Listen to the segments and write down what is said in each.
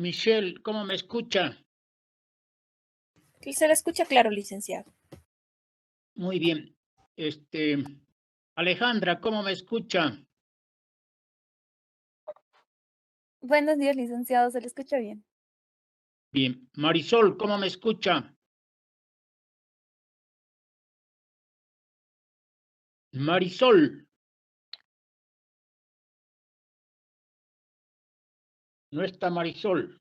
Michelle, ¿cómo me escucha? Se le escucha claro, licenciado. Muy bien. Alejandra, ¿cómo me escucha? Buenos días, licenciado, se le escucha bien. Bien. Marisol, ¿cómo me escucha? Marisol. No está Marisol.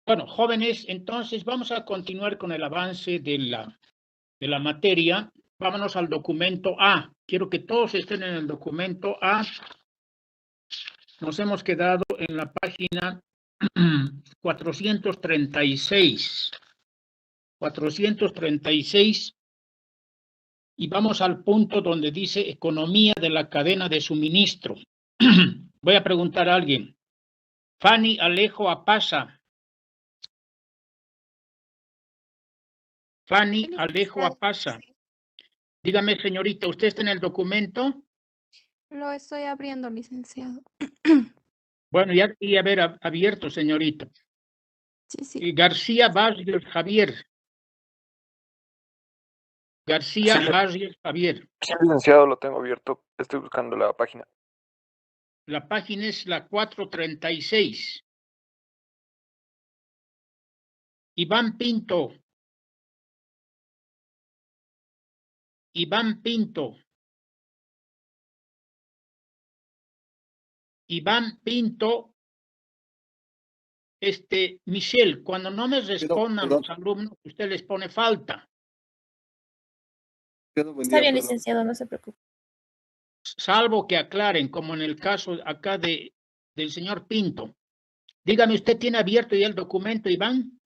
Bueno, jóvenes, entonces vamos a continuar con el avance de la materia. Vámonos al documento A. Quiero que todos estén en el documento A. Nos hemos quedado en la página 436. 436. Y vamos al punto donde dice economía de la cadena de suministro. Voy a preguntar a alguien. Fanny Alejo Apasa. Fanny Alejo Apasa. Dígame, señorita, ¿usted está en el documento? Lo estoy abriendo, licenciado. Bueno, ya debería haber abierto, señorita. Sí. García Vázquez Javier. García Vázquez Javier. Sí, licenciado, lo tengo abierto. Estoy buscando la página. La página es la 436. Iván Pinto. Iván Pinto. Iván Pinto. Michelle, cuando no me respondan los alumnos, usted les pone falta. Está bien, licenciado, no se preocupe. Salvo que aclaren, como en el caso acá del señor Pinto. Dígame, ¿usted tiene abierto ya el documento, Iván?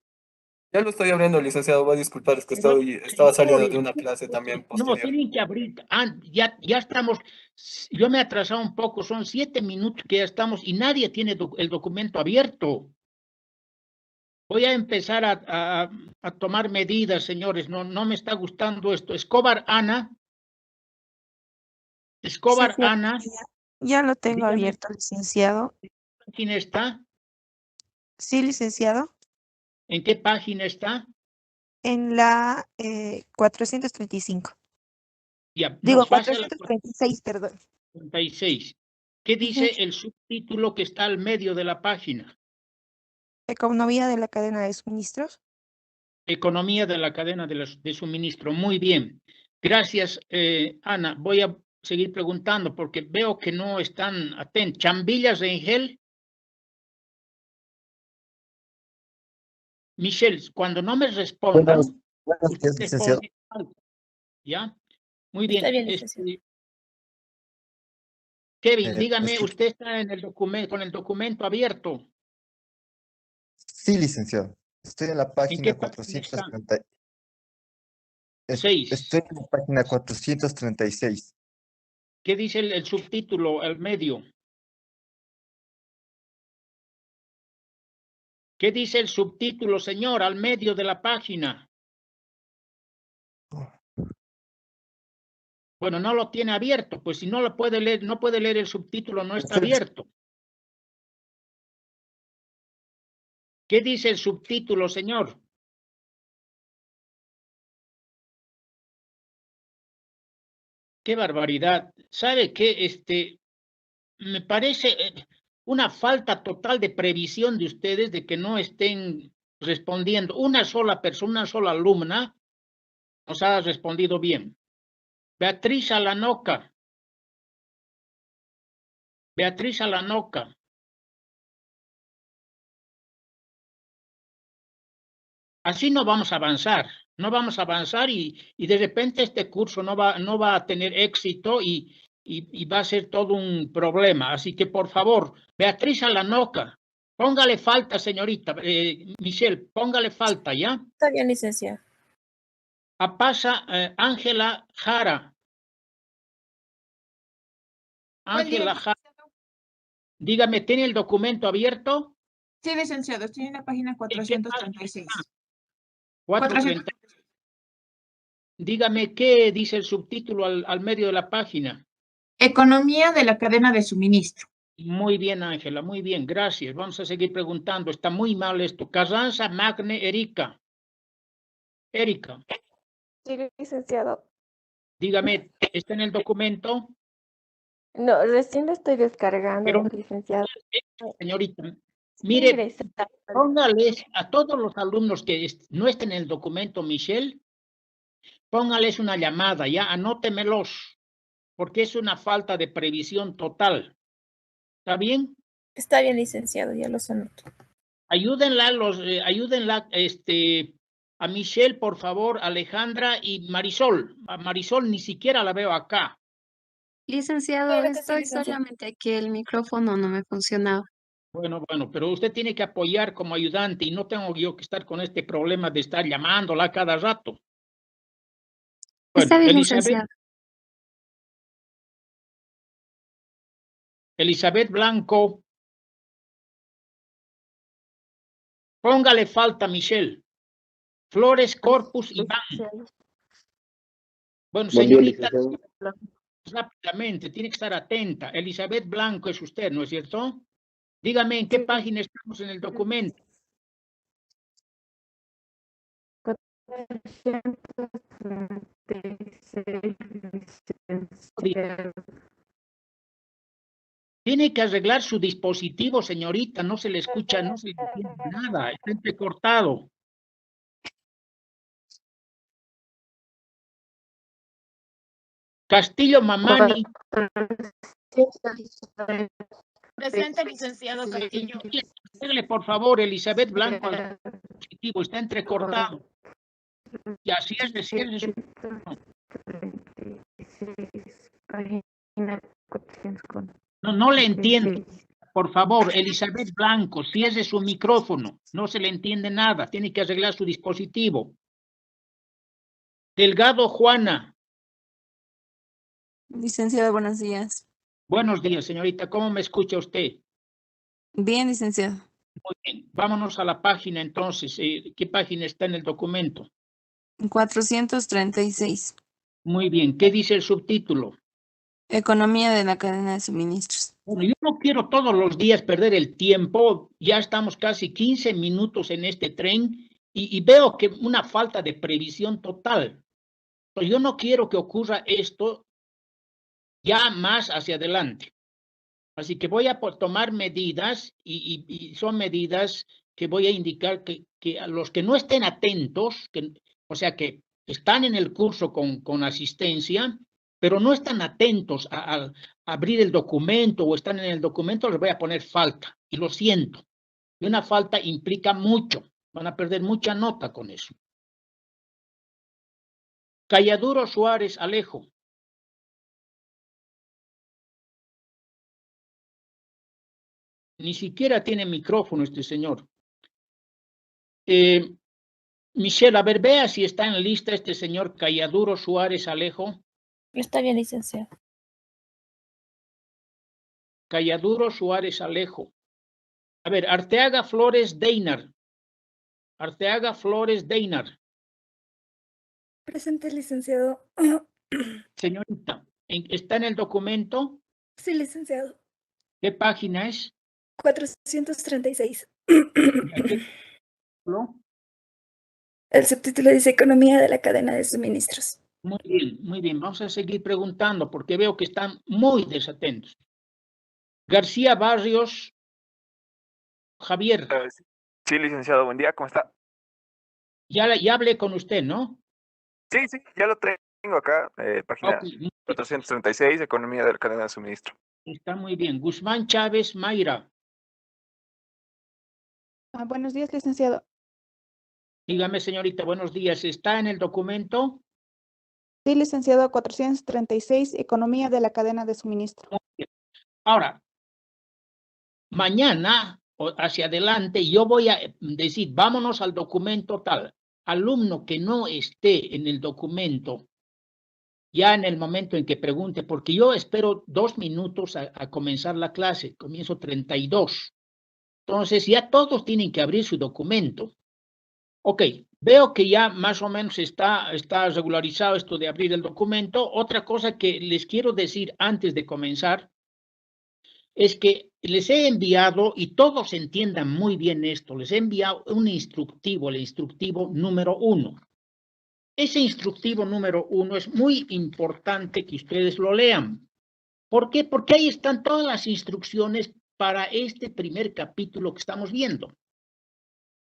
Ya lo estoy abriendo, licenciado. Va a disculpar, es que estaba saliendo de una clase también posterior. No, tienen que abrir. Ya estamos. Yo me he atrasado un poco, son 7 minutos que ya estamos y nadie tiene el documento abierto. Voy a empezar a tomar medidas, señores. No me está gustando esto. Escobar Ana. Escobar Sí, Ana. Ya lo tengo Dígame. abierto, licenciado. ¿Quién está? Sí, licenciado. ¿En qué página está? En la 435. Ya, Digo, nos pasa la 436, perdón. 36. ¿Qué dice el subtítulo que está al medio de la página? Economía de la cadena de suministros. Economía de la cadena de suministro. Muy bien. Gracias, Ana. Voy a seguir preguntando porque veo que no están atentos. Chambillas Rengel. Michelle, cuando no me respondan, Buenos días, licenciado. ¿Ya? Muy bien. Está bien, licenciado. Kevin, dígame, ¿usted está en el documento, con el documento abierto? Sí, licenciado. Estoy en la página qué página 430. Seis. Estoy en la página 436. ¿Qué dice el subtítulo al medio? ¿Qué dice el subtítulo, señor, al medio de la página? Bueno, no lo tiene abierto, pues si no lo puede leer, no puede leer el subtítulo, no está abierto. ¿Qué dice el subtítulo, señor? ¡Qué barbaridad! ¿Sabe qué? Me parece una falta total de previsión de ustedes de que no estén respondiendo. Una sola persona, una sola alumna nos ha respondido bien. Beatriz Alanoca. Beatriz Alanoca. Así no vamos a avanzar. No vamos a avanzar y de repente este curso no va a tener éxito y va a ser todo un problema. Así que, por favor, Beatriz Alanoca, póngale falta, señorita. Michelle, póngale falta, ¿ya? Está bien, licenciado. Apasa Ángela Jara. Ángela Jara. Dígame, ¿tiene el documento abierto? Sí, licenciado, estoy en la página 436. 436. Dígame, ¿qué dice el subtítulo al medio de la página? Economía de la cadena de suministro. Muy bien, Ángela, muy bien, gracias. Vamos a seguir preguntando. Está muy mal esto. Carranza, Magne, Erika. Erika, Sí, licenciado. dígame, ¿está en el documento? No, recién lo estoy descargando, Pero, licenciado. señorita, Sí, mire, ingresé. póngales a todos los alumnos que no estén en el documento, Michelle, póngales una llamada, ya, anótemelos, porque es una falta de previsión total. ¿Está bien? Está bien, licenciado, ya los anoto. Ayúdenla, ayúdenla, a Michelle, por favor, Alejandra y Marisol. A Marisol ni siquiera la veo acá. Licenciado, Claro que sí, estoy licenciado. solamente que el micrófono no me funcionaba. Bueno, pero usted tiene que apoyar como ayudante y no tengo yo que estar con este problema de estar llamándola cada rato. Está Bueno, bien, Elizabeth, licenciado. Elizabeth Blanco, póngale falta, Michelle. Flores, Corpus y Van. Licenciado. Bueno, Buen día, señorita, licenciado. rápidamente, tiene que estar atenta. Elizabeth Blanco es usted, ¿no es cierto? Dígame en qué Sí. página estamos en el documento. 436, licenciado. Tiene que arreglar su dispositivo, señorita, no se le escucha, no se le entiende nada, está entrecortado. Castillo Mamani, Presente, licenciado Castillo. pégale por favor, Elizabeth Blanco al dispositivo, está entrecortado. Y así es, cierre su... Página 400. No le entiendo. Por favor, Elizabeth Blanco, cierre su micrófono, no se le entiende nada, tiene que arreglar su dispositivo. Delgado Juana, Licenciado, buenos días. buenos días, señorita, ¿cómo me escucha usted? Bien, licenciado. Muy bien, vámonos a la página entonces. ¿Qué página está en el documento? 436. Muy bien, ¿qué dice el subtítulo? Economía de la cadena de suministros. Bueno, yo no quiero todos los días perder el tiempo, ya estamos casi 15 minutos en este tren y veo que una falta de previsión total. Pero yo no quiero que ocurra esto ya más hacia adelante. Así que voy a tomar medidas y son medidas que voy a indicar que a los que no estén atentos, o sea, que están en el curso con asistencia, pero no están atentos a abrir el documento o están en el documento, les voy a poner falta. Y lo siento. Y una falta implica mucho. Van a perder mucha nota con eso. Calladuro Suárez Alejo. Ni siquiera tiene micrófono este señor. Michelle, a ver, vea si está en lista este señor Calladuro Suárez Alejo. Está bien, licenciado. Calladuro Suárez Alejo. A ver, Arteaga Flores Deinar. Arteaga Flores Deinar. Presente, licenciado. Señorita, ¿está en el documento? Sí, licenciado. ¿Qué página es? 436. ¿No? El subtítulo dice Economía de la cadena de suministros. Muy bien, muy bien. Vamos a seguir preguntando porque veo que están muy desatentos. García Barrios Javier. Sí, licenciado, buen día, ¿cómo está? Ya hablé con usted, ¿no? Sí, ya lo tengo acá, página Okay. 436, Economía de la cadena de suministro. Está muy bien. Guzmán Chávez Mayra. Buenos días, licenciado. Dígame, señorita, buenos días. ¿Está en el documento? Sí, licenciado, 436, Economía de la cadena de suministro. Ahora, mañana o hacia adelante yo voy a decir, vámonos al documento tal. Alumno que no esté en el documento, ya en el momento en que pregunte, porque yo espero 2 minutos a comenzar la clase, comienzo 32. Entonces ya todos tienen que abrir su documento. Ok, veo que ya más o menos está regularizado esto de abrir el documento. Otra cosa que les quiero decir antes de comenzar, es que les he enviado, y todos entiendan muy bien esto, les he enviado un instructivo, el instructivo número 1. Ese instructivo número 1 es muy importante que ustedes lo lean. ¿Por qué? Porque ahí están todas las instrucciones para este primer capítulo que estamos viendo.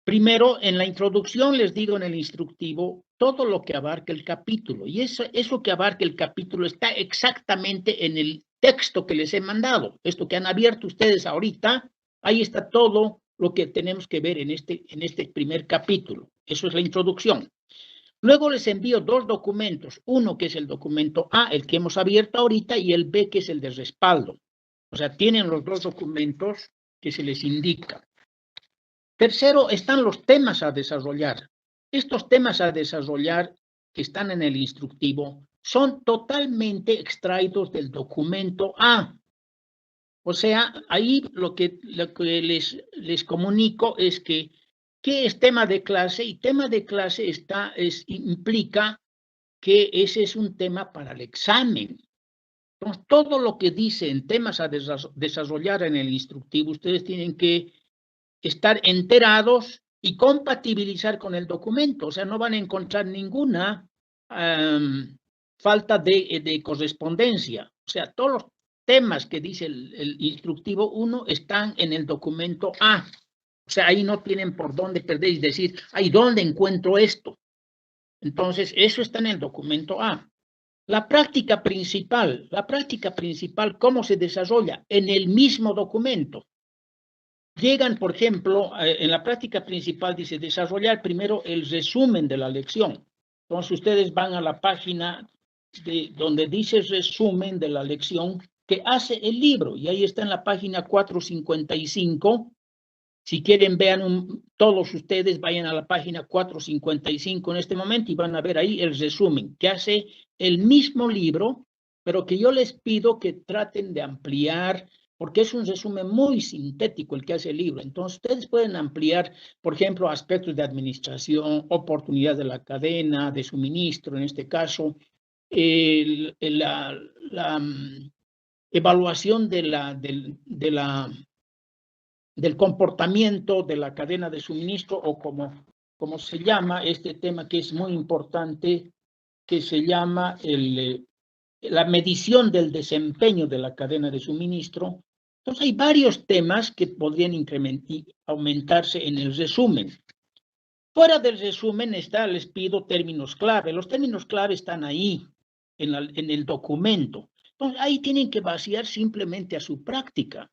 Primero, en la introducción les digo en el instructivo todo lo que abarca el capítulo. Y eso que abarca el capítulo está exactamente en el texto que les he mandado. Esto que han abierto ustedes ahorita, ahí está todo lo que tenemos que ver en este primer capítulo. Eso es la introducción. Luego les envío 2 documentos. Uno que es el documento A, el que hemos abierto ahorita, y el B que es el de respaldo. O sea, tienen los 2 documentos que se les indica. Tercero, están los temas a desarrollar. Estos temas a desarrollar que están en el instructivo son totalmente extraídos del documento A. O sea, ahí lo que les comunico es que ¿qué es tema de clase? Y tema de clase implica que ese es un tema para el examen. Entonces, todo lo que dice en temas a desarrollar en el instructivo, ustedes tienen que estar enterados y compatibilizar con el documento. O sea, no van a encontrar ninguna falta de correspondencia. O sea, todos los temas que dice el instructivo 1 están en el documento A. O sea, ahí no tienen por dónde perder y decir, ay, ¿dónde encuentro esto? Entonces, eso está en el documento A. La práctica principal, ¿cómo se desarrolla? En el mismo documento. Llegan, por ejemplo, en la práctica principal dice desarrollar primero el resumen de la lección. Entonces ustedes van a la página donde dice resumen de la lección que hace el libro y ahí está en la página 455. Si quieren vean todos ustedes vayan a la página 455 en este momento y van a ver ahí el resumen que hace el mismo libro, pero que yo les pido que traten de ampliar porque es un resumen muy sintético el que hace el libro. Entonces, ustedes pueden ampliar, por ejemplo, aspectos de administración, oportunidad de la cadena, de suministro, en este caso, la evaluación del comportamiento de la cadena de suministro, o como se llama este tema que es muy importante, que se llama la medición del desempeño de la cadena de suministro. Entonces hay varios temas que podrían aumentarse en el resumen. Fuera del resumen les pido términos clave. Los términos clave están ahí, en el documento. Entonces ahí tienen que vaciar simplemente a su práctica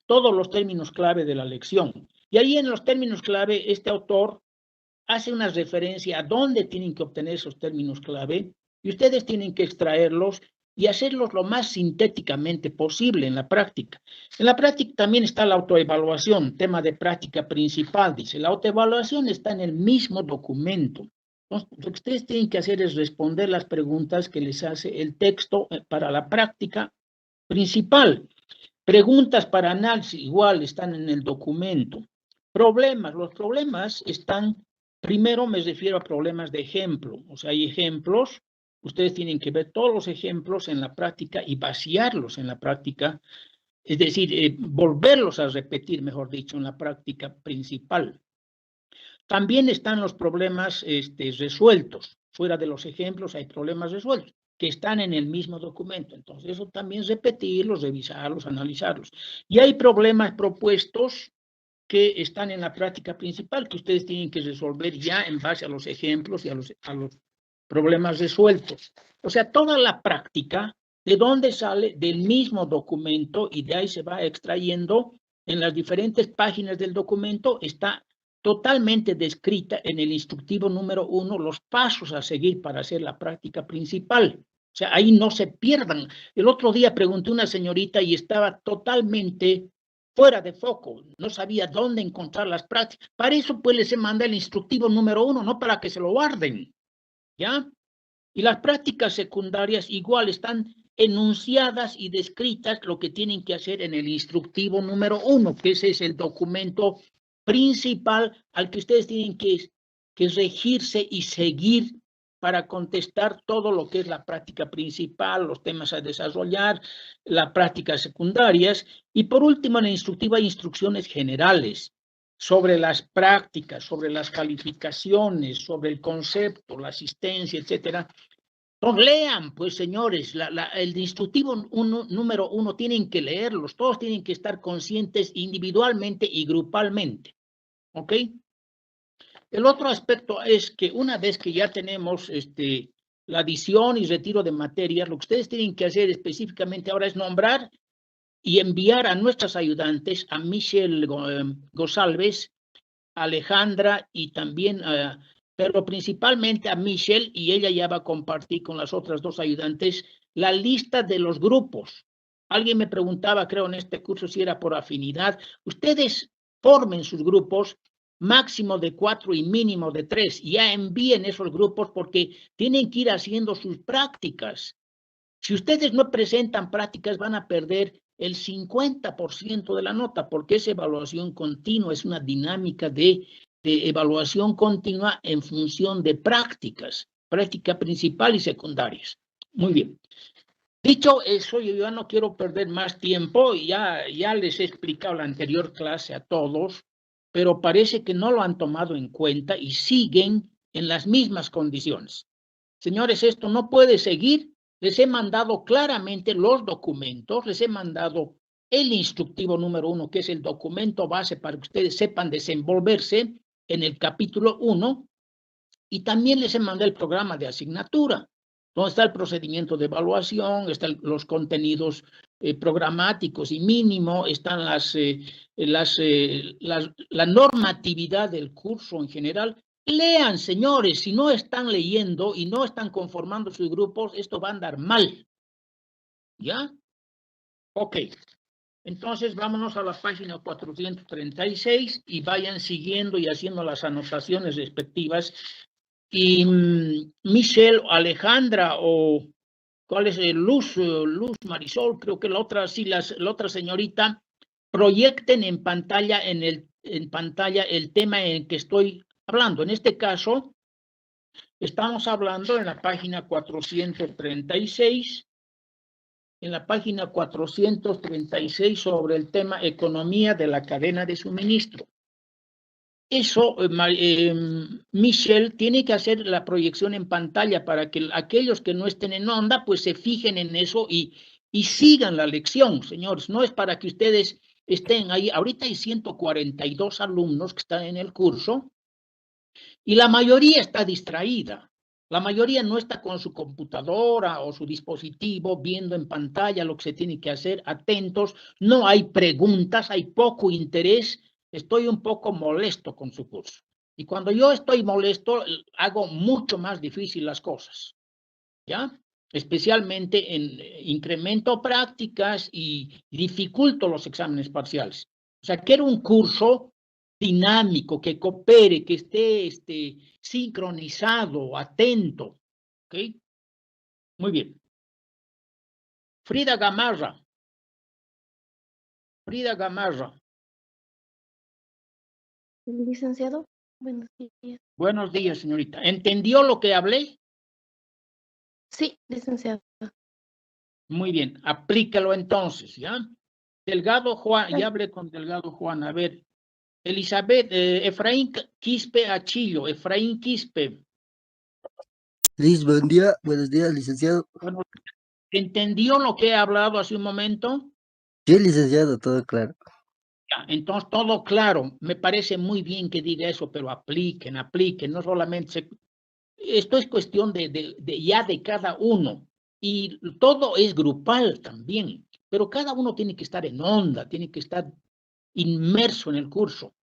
todos los términos clave de la lección. Y ahí en los términos clave este autor hace una referencia a dónde tienen que obtener esos términos clave y ustedes tienen que extraerlos y hacerlos lo más sintéticamente posible en la práctica. En la práctica también está la autoevaluación, tema de práctica principal, dice. La autoevaluación está en el mismo documento. Entonces, lo que ustedes tienen que hacer es responder las preguntas que les hace el texto para la práctica principal. Preguntas para análisis, igual, están en el documento. Problemas, los problemas están, primero me refiero a problemas de ejemplo. O sea, hay ejemplos. Ustedes tienen que ver todos los ejemplos en la práctica y vaciarlos en la práctica, es decir, volverlos a repetir, mejor dicho, en la práctica principal. También están los problemas resueltos. Fuera de los ejemplos hay problemas resueltos que están en el mismo documento. Entonces, eso también repetirlos, revisarlos, analizarlos. Y hay problemas propuestos que están en la práctica principal que ustedes tienen que resolver ya en base a los ejemplos y a los problemas resueltos. O sea, toda la práctica, ¿de dónde sale? Del mismo documento y de ahí se va extrayendo en las diferentes páginas del documento, está totalmente descrita en el instructivo número 1 los pasos a seguir para hacer la práctica principal. O sea, ahí no se pierdan. El otro día pregunté a una señorita y estaba totalmente fuera de foco, no sabía dónde encontrar las prácticas. Para eso pues les manda el instructivo número 1, no para que se lo guarden. ¿Ya? Y las prácticas secundarias igual están enunciadas y descritas lo que tienen que hacer en el instructivo número 1, que ese es el documento principal al que ustedes tienen que regirse y seguir para contestar todo lo que es la práctica principal, los temas a desarrollar, las prácticas secundarias, y por último, en la instructiva, instrucciones generales sobre las prácticas, sobre las calificaciones, sobre el concepto, la asistencia, etcétera. Entonces, lean, pues, señores, el instructivo número 1 tienen que leerlos, todos tienen que estar conscientes individualmente y grupalmente, ¿ok? El otro aspecto es que una vez que ya tenemos la adición y retiro de materias, lo que ustedes tienen que hacer específicamente ahora es nombrar y enviar a nuestras ayudantes, a Michelle González, Alejandra y también, pero principalmente a Michelle, y ella ya va a compartir con las otras dos ayudantes la lista de los grupos. Alguien me preguntaba, creo, en este curso si era por afinidad. Ustedes formen sus grupos, máximo de 4 y mínimo de 3. Ya envíen esos grupos porque tienen que ir haciendo sus prácticas. Si ustedes no presentan prácticas, van a perder el 50% de la nota, porque es evaluación continua, es una dinámica de evaluación continua en función de prácticas, práctica principal y secundarias. Muy bien. Dicho eso, yo ya no quiero perder más tiempo, ya les he explicado la anterior clase a todos, pero parece que no lo han tomado en cuenta y siguen en las mismas condiciones. Señores, esto no puede seguir. Les he mandado claramente los documentos, les he mandado el instructivo número 1, que es el documento base para que ustedes sepan desenvolverse en el capítulo 1, y también les he mandado el programa de asignatura, donde está el procedimiento de evaluación, están los contenidos programáticos y mínimo, están la normatividad del curso en general. Lean, señores, si no están leyendo y no están conformando sus grupos, esto va a andar mal. ¿Ya? Ok. Entonces, vámonos a la página 436 y vayan siguiendo y haciendo las anotaciones respectivas. Y Michelle, Alejandra o ¿cuál es? Luz Marisol, creo que la otra, sí, la otra señorita, proyecten en pantalla el tema en el que estoy hablando. En este caso, estamos hablando en la página 436, en la página 436 sobre el tema economía de la cadena de suministro. Eso, Michelle, tiene que hacer la proyección en pantalla para que aquellos que no estén en onda, pues se fijen en eso y sigan la lección, señores. No es para que ustedes estén ahí. Ahorita hay 142 alumnos que están en el curso y la mayoría está distraída. La mayoría no está con su computadora o su dispositivo viendo en pantalla lo que se tiene que hacer, atentos. No hay preguntas, hay poco interés. Estoy un poco molesto con su curso. Y cuando yo estoy molesto, hago mucho más difícil las cosas. ¿Ya? Especialmente en incremento prácticas y dificulto los exámenes parciales. O sea, quiero un curso dinámico, que coopere, que esté sincronizado, atento. ¿Ok? Muy bien. Frida Gamarra. Frida Gamarra. Licenciado, buenos días. Buenos días, señorita. ¿Entendió lo que hablé? Sí, licenciado. Muy bien, aplícalo entonces, ¿ya? Delgado Juan, ya hablé con Delgado Juan. A ver, Elizabeth, Efraín Quispe Achillo, Efraín Quispe. Liz, buen día, buenos días, licenciado. Bueno, ¿entendió lo que he hablado hace un momento? Sí, licenciado, todo claro. Ya, entonces, todo claro. Me parece muy bien que diga eso, pero apliquen, no solamente esto es cuestión de cada uno. Y todo es grupal también, pero cada uno tiene que estar en onda, tiene que estar inmerso en el curso.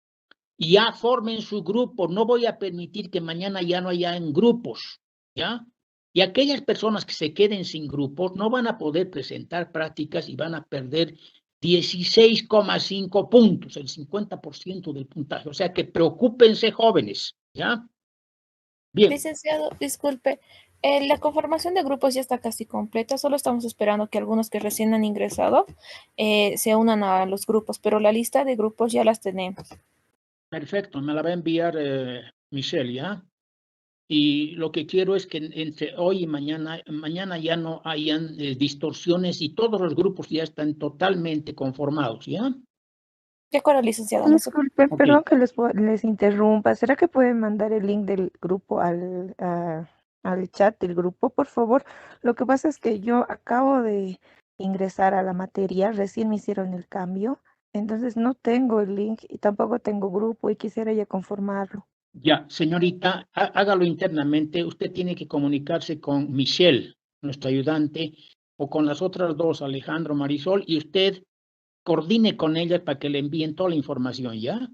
Y ya formen su grupo. No voy a permitir que mañana ya no hayan grupos, ¿ya? Y aquellas personas que se queden sin grupos no van a poder presentar prácticas y van a perder 16,5 puntos, el 50% del puntaje. O sea que preocúpense, jóvenes, ¿ya? Bien. Licenciado, disculpe, la conformación de grupos ya está casi completa, solo estamos esperando que algunos que recién han ingresado se unan a los grupos, pero la lista de grupos ya las tenemos. Perfecto, me la va a enviar Michelle, ¿ya? y lo que quiero es que entre hoy y mañana ya no hayan distorsiones y todos los grupos ya están totalmente conformados, ¿ya? De acuerdo, licenciado. No se- Disculpe, Ok. perdón que les interrumpa. ¿Será que pueden mandar el link del grupo al chat del grupo, por favor? Lo que pasa es que yo acabo de ingresar a la materia, recién me hicieron el cambio, entonces no tengo el link y tampoco tengo grupo y quisiera ya conformarlo. Ya, señorita, hágalo internamente. Usted tiene que comunicarse con Michelle, nuestra ayudante, o con las otras dos, Alejandro, Marisol, y usted coordine con ellas para que le envíen toda la información, ¿ya?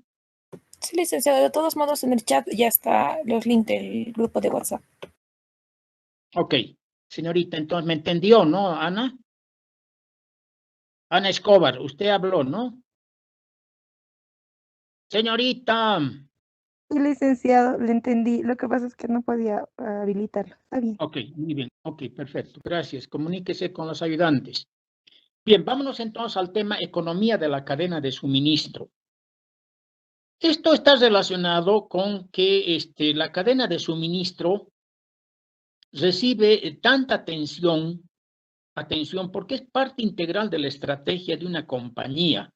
Sí, licenciado. De todos modos, en el chat ya está los links del grupo de WhatsApp. Ok, señorita, entonces, ¿me entendió, no, Ana? Ana Escobar, usted habló, ¿no? Señorita. Sí, licenciado, le entendí. Lo que pasa es que no podía habilitarlo. Está bien. Ok, muy bien. Ok, perfecto. Gracias. Comuníquese con los ayudantes. Bien, vámonos entonces al tema economía de la cadena de suministro. Esto está relacionado con que la cadena de suministro recibe tanta atención, porque es parte integral de la estrategia de una compañía.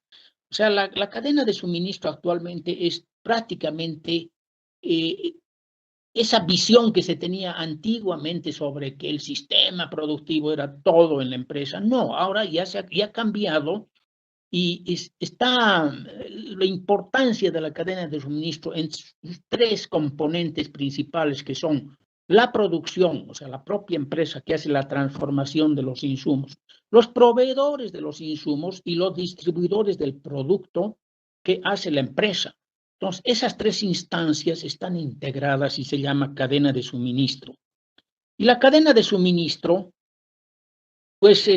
O sea, la cadena de suministro actualmente es prácticamente esa visión que se tenía antiguamente sobre que el sistema productivo era todo en la empresa. No, ahora ya ha cambiado y está la importancia de la cadena de suministro en sus tres componentes principales que son la producción, o sea, la propia empresa que hace la transformación de los insumos, los proveedores de los insumos y los distribuidores del producto que hace la empresa. Entonces, esas tres instancias están integradas y se llama cadena de suministro. Y la cadena de suministro, pues,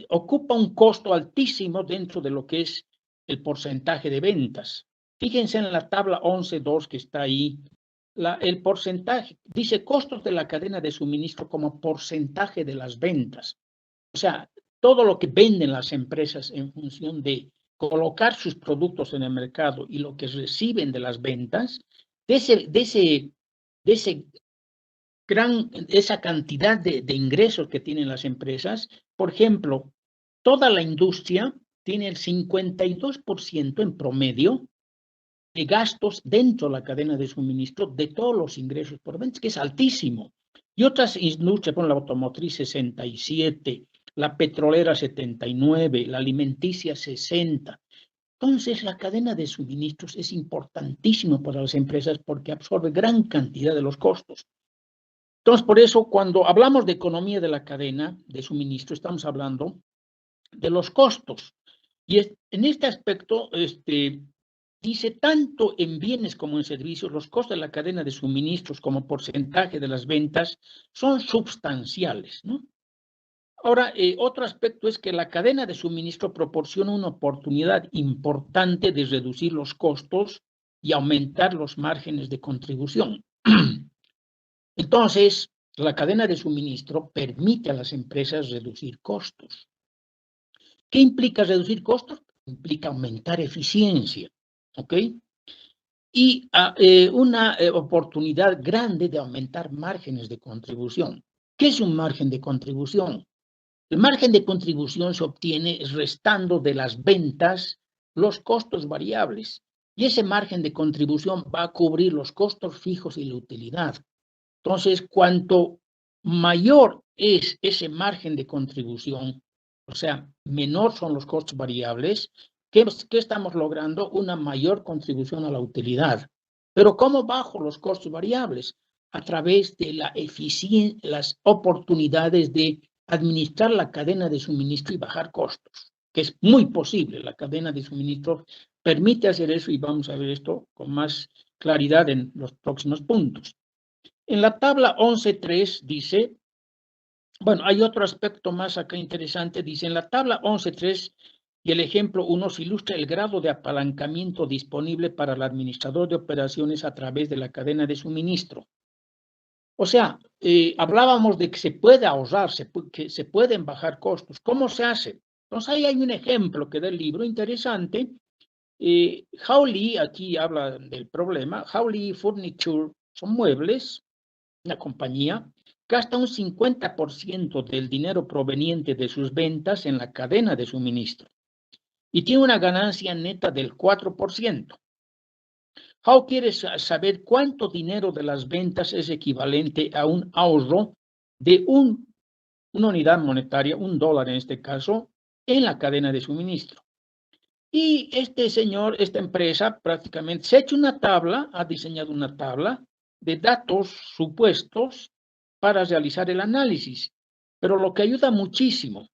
ocupa un costo altísimo dentro de lo que es el porcentaje de ventas. Fíjense en la tabla 11.2 que está ahí. El porcentaje, dice costos de la cadena de suministro como porcentaje de las ventas. O sea, todo lo que venden las empresas en función de colocar sus productos en el mercado y lo que reciben de las ventas, de esa cantidad de ingresos que tienen las empresas. Por ejemplo, toda la industria tiene el 52% en promedio de gastos dentro de la cadena de suministro de todos los ingresos por ventas, que es altísimo. Y otras industrias, por la automotriz 67, la petrolera 79, la alimenticia 60. Entonces, la cadena de suministros es importantísimo para las empresas porque absorbe gran cantidad de los costos. Entonces, por eso, cuando hablamos de economía de la cadena de suministro, estamos hablando de los costos. Y en este aspecto, dice, tanto en bienes como en servicios, los costos de la cadena de suministros como porcentaje de las ventas son substanciales, ¿no? Ahora, otro aspecto es que la cadena de suministro proporciona una oportunidad importante de reducir los costos y aumentar los márgenes de contribución. Entonces, la cadena de suministro permite a las empresas reducir costos. ¿Qué implica reducir costos? Implica aumentar eficiencia, ¿ok? Y una oportunidad grande de aumentar márgenes de contribución. ¿Qué es un margen de contribución? El margen de contribución se obtiene restando de las ventas los costos variables. Y ese margen de contribución va a cubrir los costos fijos y la utilidad. Entonces, cuanto mayor es ese margen de contribución, o sea, menor son los costos variables, ¿qué estamos logrando? Una mayor contribución a la utilidad. Pero ¿cómo bajo los costos variables? A través de las oportunidades de administrar la cadena de suministro y bajar costos, que es muy posible. La cadena de suministro permite hacer eso y vamos a ver esto con más claridad en los próximos puntos. En la tabla 11.3 dice, bueno, hay otro aspecto más acá interesante, dice en la tabla 11.3 y el ejemplo 1 se ilustra el grado de apalancamiento disponible para el administrador de operaciones a través de la cadena de suministro. O sea, hablábamos de que se puede ahorrar, que se pueden bajar costos. ¿Cómo se hace? Entonces ahí hay un ejemplo que da el libro interesante. Hawley, aquí habla del problema, Hawley Furniture son muebles, la compañía gasta un 50% del dinero proveniente de sus ventas en la cadena de suministro y tiene una ganancia neta del 4%. How quiere saber cuánto dinero de las ventas es equivalente a un ahorro de una unidad monetaria, $1 en este caso, en la cadena de suministro. Y este señor, esta empresa, prácticamente se ha hecho una tabla, ha diseñado una tabla de datos supuestos para realizar el análisis, pero lo que ayuda muchísimo.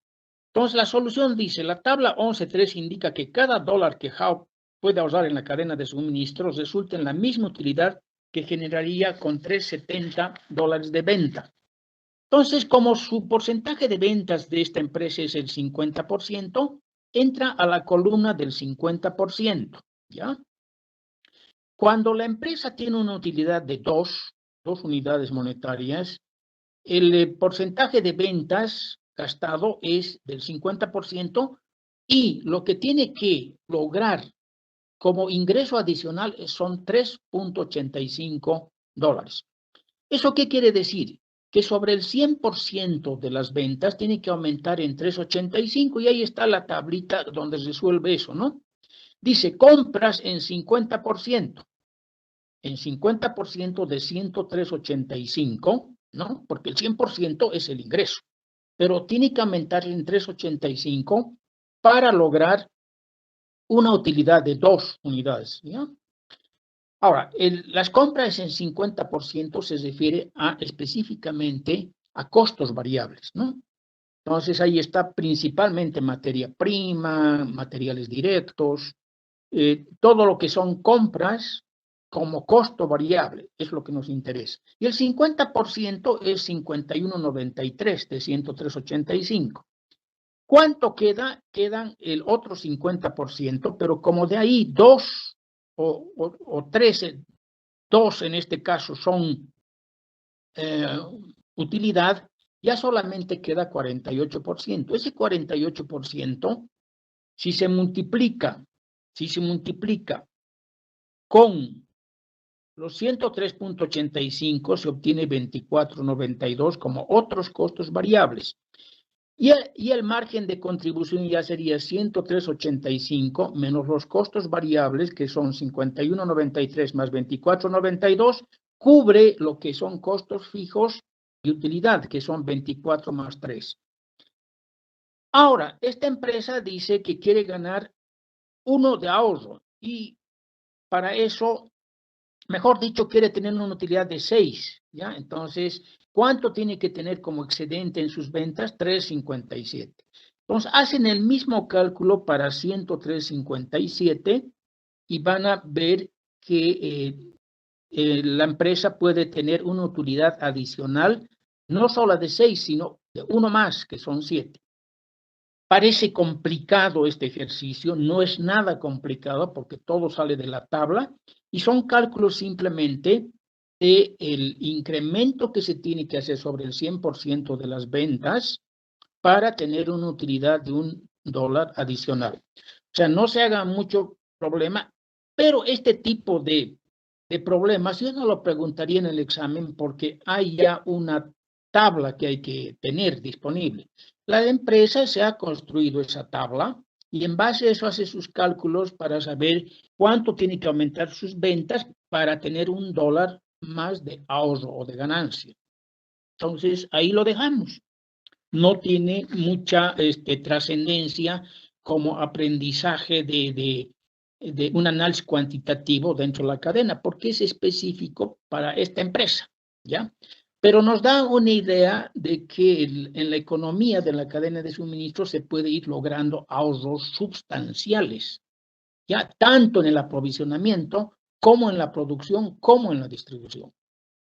Entonces, la solución dice, la tabla 11.3 indica que cada dólar que How puede ahorrar en la cadena de suministros resulta en la misma utilidad que generaría con $370 de venta. Entonces, como su porcentaje de ventas de esta empresa es el 50%, entra a la columna del 50%, ¿ya? Cuando la empresa tiene una utilidad de dos unidades monetarias, el porcentaje de ventas gastado es del 50% y lo que tiene que lograr como ingreso adicional son $3.85. ¿Eso qué quiere decir? Que sobre el 100% de las ventas tiene que aumentar en 3.85 y ahí está la tablita donde resuelve eso, ¿no? Dice, compras en 50%. En 50% de 103.85, ¿no? Porque el 100% es el ingreso. Pero tiene que aumentar en 3.85 para lograr una utilidad de 2 unidades, ¿ya? Ahora, las compras en 50% se refiere específicamente a costos variables, ¿no? Entonces, ahí está principalmente materia prima, materiales directos, todo lo que son compras como costo variable, es lo que nos interesa. Y el 50% es 51.93 de 103.85. ¿Cuánto queda? Quedan el otro 50%, pero como de ahí 2 o 13, 2 en este caso son utilidad, ya solamente queda 48%. Ese 48%, si se multiplica con los 103.85, se obtiene 24.92 como otros costos variables. Y el margen de contribución ya sería 103.85 menos los costos variables, que son 51.93 más 24.92, cubre lo que son costos fijos y utilidad, que son 24 más 3. Ahora, esta empresa dice que quiere ganar 1 de ahorro y para eso, mejor dicho, quiere tener una utilidad de 6, ¿ya? Entonces, ¿cuánto tiene que tener como excedente en sus ventas? 3.57. Entonces, hacen el mismo cálculo para 103.57 y van a ver que la empresa puede tener una utilidad adicional, no solo de 6, sino de 1 más, que son 7. Parece complicado este ejercicio, no es nada complicado porque todo sale de la tabla y son cálculos simplemente del incremento que se tiene que hacer sobre el 100% de las ventas para tener una utilidad de $1 adicional. O sea, no se haga mucho problema, pero este tipo de problemas yo no lo preguntaría en el examen porque hay ya una tabla que hay que tener disponible. La empresa se ha construido esa tabla y en base a eso hace sus cálculos para saber cuánto tiene que aumentar sus ventas para tener $1 más de ahorro o de ganancia. Entonces, ahí lo dejamos. No tiene mucha trascendencia como aprendizaje de un análisis cuantitativo dentro de la cadena, porque es específico para esta empresa, ¿ya? Pero nos da una idea de que en la economía de la cadena de suministro se puede ir logrando ahorros sustanciales, ya tanto en el aprovisionamiento como en la producción, como en la distribución.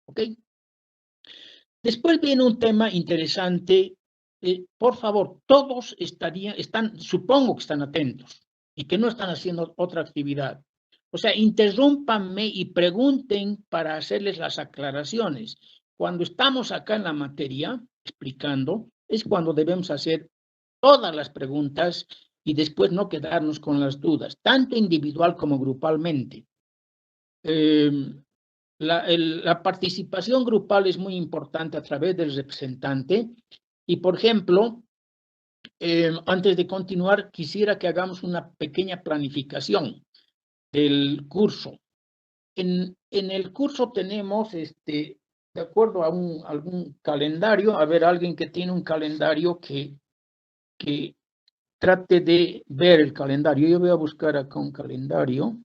¿Ok? Después viene un tema interesante. Por favor, todos supongo que están atentos y que no están haciendo otra actividad. O sea, interrúmpanme y pregunten para hacerles las aclaraciones. Cuando estamos acá en la materia explicando, es cuando debemos hacer todas las preguntas y después no quedarnos con las dudas, tanto individual como grupalmente. La participación grupal es muy importante a través del representante. Y, por ejemplo, antes de continuar, quisiera que hagamos una pequeña planificación del curso. En el curso tenemos, de acuerdo a algún calendario, a ver, alguien que tiene un calendario que trate de ver el calendario. Yo voy a buscar acá un calendario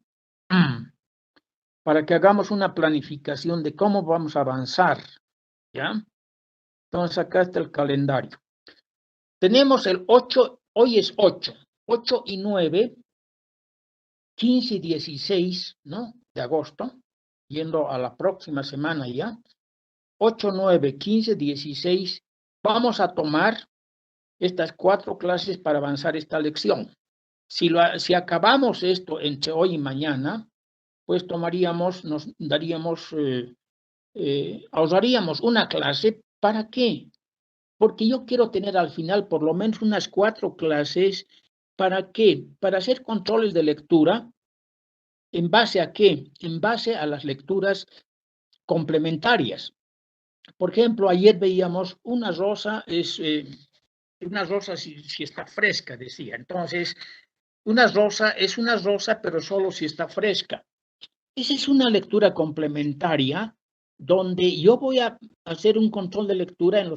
para que hagamos una planificación de cómo vamos a avanzar, ¿ya? Entonces, acá está el calendario. Tenemos el 8, hoy es 8 y 9, 15 y 16, ¿no? De agosto, yendo a la próxima semana ya. 8, 9, 15, 16. Vamos a tomar estas 4 clases para avanzar esta lección. Si acabamos esto entre hoy y mañana, pues nos daríamos, ahorraríamos una clase. ¿Para qué? Porque yo quiero tener al final por lo menos unas 4 clases. ¿Para qué? Para hacer controles de lectura. ¿En base a qué? En base a las lecturas complementarias. Por ejemplo, ayer veíamos una rosa si está fresca, decía. Entonces, una rosa es una rosa, pero solo si está fresca. Esa es una lectura complementaria donde yo voy a hacer un control de lectura en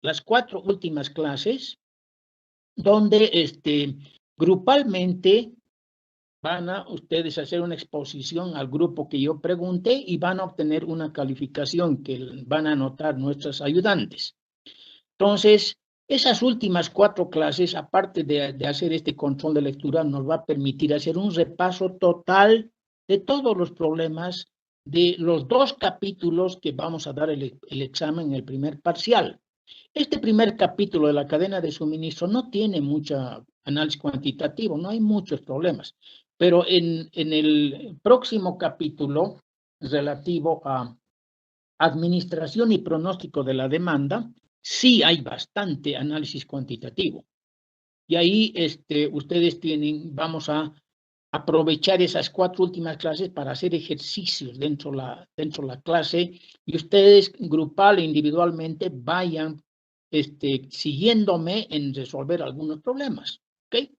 las 4 últimas clases, donde grupalmente van a ustedes hacer una exposición al grupo que yo pregunté y van a obtener una calificación que van a anotar nuestros ayudantes. Entonces, esas últimas 4 clases, aparte de hacer este control de lectura, nos va a permitir hacer un repaso total de todos los problemas de los 2 capítulos que vamos a dar el examen en el primer parcial. Este primer capítulo de la cadena de suministro no tiene mucho análisis cuantitativo, no hay muchos problemas, pero en el próximo capítulo relativo a administración y pronóstico de la demanda, sí hay bastante análisis cuantitativo. Y ahí ustedes vamos a aprovechar esas 4 últimas clases para hacer ejercicios dentro de la clase y ustedes grupal e individualmente vayan siguiéndome en resolver algunos problemas. ¿Ok?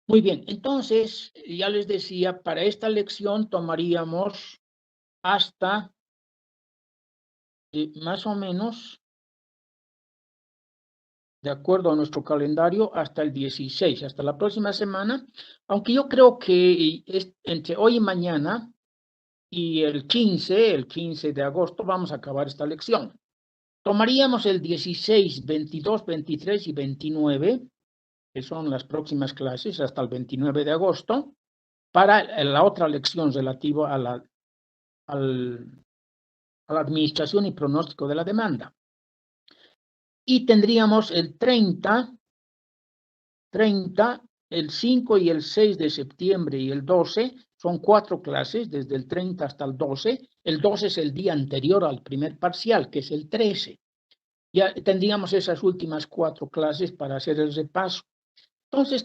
Muy bien, entonces ya les decía, para esta lección tomaríamos hasta más o menos, de acuerdo a nuestro calendario, hasta el 16, hasta la próxima semana, aunque yo creo que entre hoy y mañana y el 15 de agosto vamos a acabar esta lección. Tomaríamos el 16, 22, 23 y 29, que son las próximas clases, hasta el 29 de agosto, para la otra lección relativa a la administración y pronóstico de la demanda. Y tendríamos el 30, el 5 y el 6 de septiembre y el 12, son 4 clases, desde el 30 hasta el 12. El 12 es el día anterior al primer parcial, que es el 13. Ya tendríamos esas últimas 4 clases para hacer el repaso. Entonces,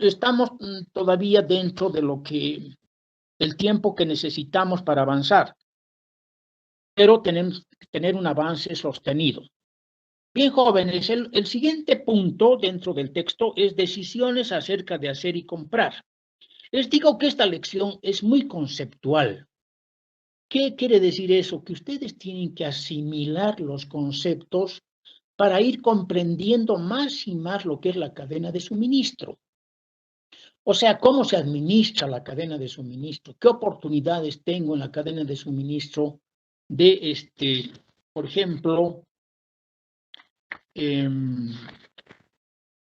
estamos todavía dentro de el tiempo que necesitamos para avanzar. Pero tenemos que tener un avance sostenido. Bien, jóvenes, el siguiente punto dentro del texto es decisiones acerca de hacer y comprar. Les digo que esta lección es muy conceptual. ¿Qué quiere decir eso? Que ustedes tienen que asimilar los conceptos para ir comprendiendo más y más lo que es la cadena de suministro. O sea, cómo se administra la cadena de suministro, qué oportunidades tengo en la cadena de suministro de, por ejemplo,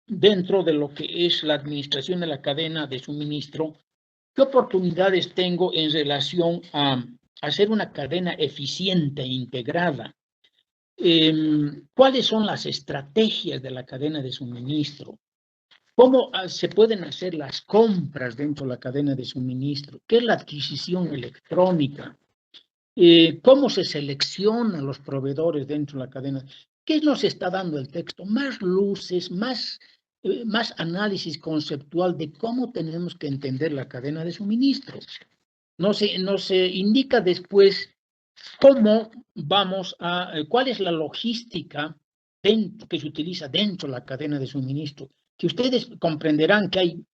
dentro de lo que es la administración de la cadena de suministro, qué oportunidades tengo en relación a hacer una cadena eficiente e integrada. ¿Cuáles son las estrategias de la cadena de suministro? ¿Cómo se pueden hacer las compras dentro de la cadena de suministro? ¿Qué es la adquisición electrónica? ¿Cómo se seleccionan los proveedores dentro de la cadena? ¿Qué nos está dando el texto? Más luces, más análisis conceptual de cómo tenemos que entender la cadena de suministro. Nos indica después ¿Cómo vamos a, cuál es la logística que se utiliza dentro de la cadena de suministro? Que ustedes comprenderán que hay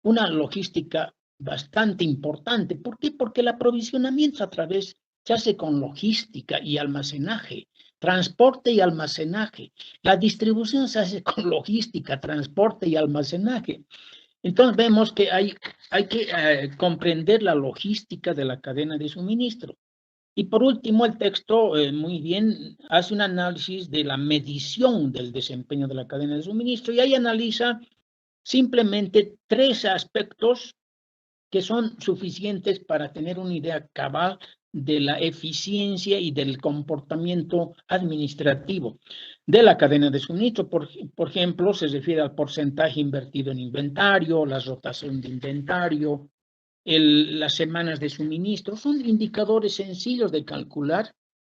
una logística bastante importante. ¿Por qué? Porque el aprovisionamiento a través se hace con logística y almacenaje, transporte y almacenaje. La distribución se hace con logística, transporte y almacenaje. Entonces vemos que hay que comprender la logística de la cadena de suministro. Y por último, el texto muy bien hace un análisis de la medición del desempeño de la cadena de suministro y ahí analiza simplemente 3 aspectos que son suficientes para tener una idea cabal de la eficiencia y del comportamiento administrativo de la cadena de suministro. Por ejemplo, se refiere al porcentaje invertido en inventario, la rotación de inventario, las semanas de suministro. Son indicadores sencillos de calcular,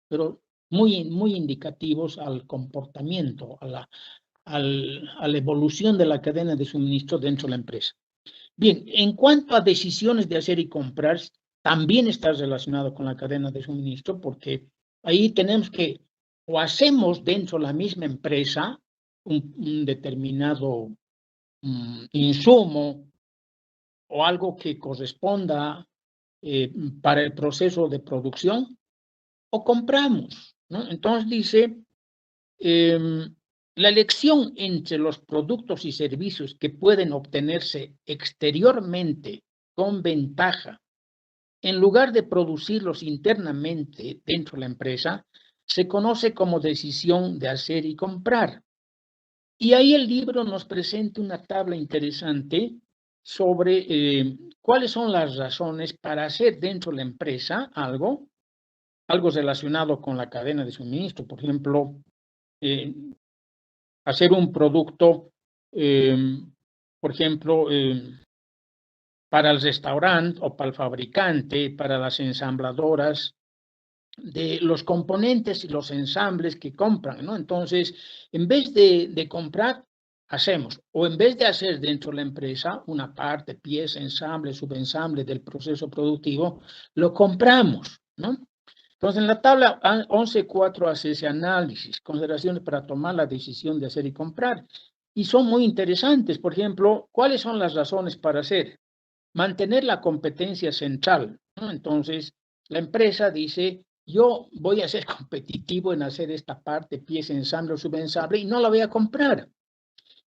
pero muy indicativos al comportamiento, a la evolución de la cadena de suministro dentro de la empresa. Bien, en cuanto a decisiones de hacer y comprar, también está relacionado con la cadena de suministro, porque ahí tenemos que, o hacemos dentro de la misma empresa un determinado insumo o algo que corresponda para el proceso de producción, o compramos, ¿no? Entonces dice, la elección entre los productos y servicios que pueden obtenerse exteriormente con ventaja, en lugar de producirlos internamente dentro de la empresa, se conoce como decisión de hacer y comprar. Y ahí el libro nos presenta una tabla interesante sobre cuáles son las razones para hacer dentro de la empresa algo relacionado con la cadena de suministro. Por ejemplo, hacer un producto, por ejemplo, para el restaurante o para el fabricante, para las ensambladoras, de los componentes y los ensambles que compran, ¿no? Entonces, en vez de comprar, hacemos, o en vez de hacer dentro de la empresa una parte, pieza, ensamble, subensamble del proceso productivo, lo compramos, ¿no? Entonces, en la tabla 11.4 hace ese análisis, consideraciones para tomar la decisión de hacer y comprar. Y son muy interesantes. Por ejemplo, ¿cuáles son las razones para hacer? Mantener la competencia central, ¿no? Entonces, la empresa dice, yo voy a ser competitivo en hacer esta parte, pieza, ensamble o subensamble, y no la voy a comprar.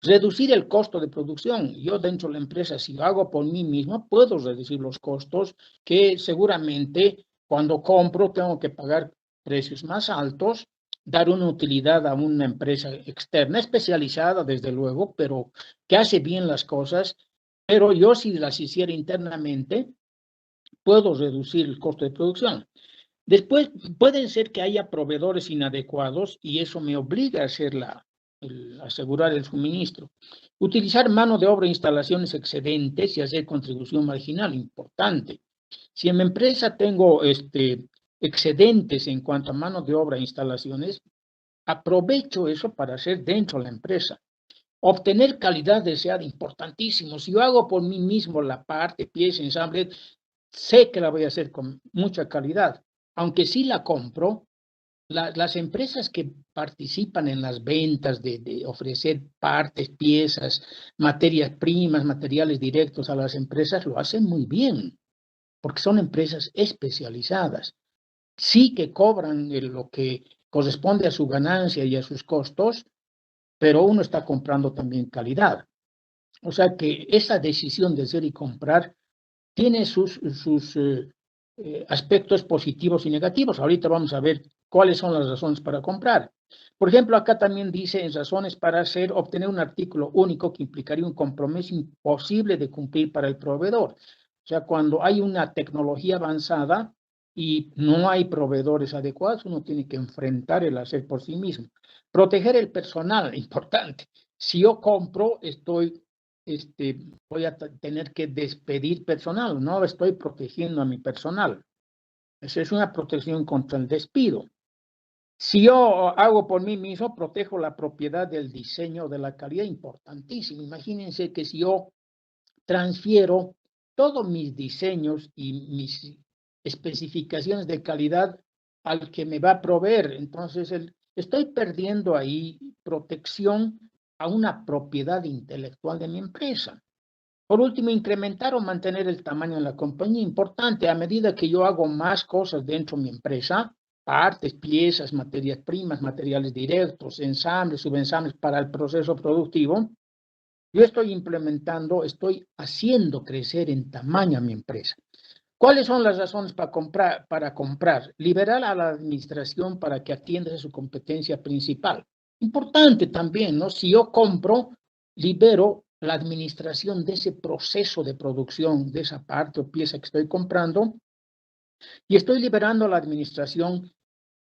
Reducir el costo de producción. Yo dentro de la empresa, si lo hago por mí mismo, puedo reducir los costos que seguramente cuando compro tengo que pagar precios más altos, dar una utilidad a una empresa externa, especializada desde luego, pero que hace bien las cosas. Pero yo si las hiciera internamente, puedo reducir el costo de producción. Después, pueden ser que haya proveedores inadecuados y eso me obliga a hacer asegurar el suministro. Utilizar mano de obra e instalaciones excedentes y hacer contribución marginal, importante. Si en mi empresa tengo excedentes en cuanto a mano de obra e instalaciones, aprovecho eso para hacer dentro de la empresa. Obtener calidad deseada, importantísimo. Si yo hago por mí mismo la parte, pieza, ensamble, sé que la voy a hacer con mucha calidad. Aunque sí la compro, las empresas que participan en las ventas de ofrecer partes, piezas, materias primas, materiales directos a las empresas, lo hacen muy bien, porque son empresas especializadas. Sí que cobran lo que corresponde a su ganancia y a sus costos, pero uno está comprando también calidad. O sea que esa decisión de hacer y comprar tiene sus aspectos positivos y negativos. Ahorita vamos a ver cuáles son las razones para comprar. Por ejemplo, acá también dice en razones para obtener un artículo único que implicaría un compromiso imposible de cumplir para el proveedor. O sea, cuando hay una tecnología avanzada y no hay proveedores adecuados, uno tiene que enfrentar el hacer por sí mismo. Proteger el personal, importante. Si yo compro, voy a tener que despedir personal, no estoy protegiendo a mi personal. Esa es una protección contra el despido. Si yo hago por mí mismo, protejo la propiedad del diseño de la calidad, importantísimo. Imagínense que si yo transfiero todos mis diseños y mis especificaciones de calidad al que me va a proveer. Entonces, estoy perdiendo ahí protección a una propiedad intelectual de mi empresa. Por último, incrementar o mantener el tamaño de la compañía. Importante, a medida que yo hago más cosas dentro de mi empresa, partes, piezas, materias primas, materiales directos, ensambles, subensambles para el proceso productivo, yo estoy implementando, estoy haciendo crecer en tamaño a mi empresa. ¿Cuáles son las razones para comprar? Liberar a la administración para que atienda a su competencia principal. Importante también, ¿no? Si yo compro, libero la administración de ese proceso de producción, de esa parte o pieza que estoy comprando, y estoy liberando a la administración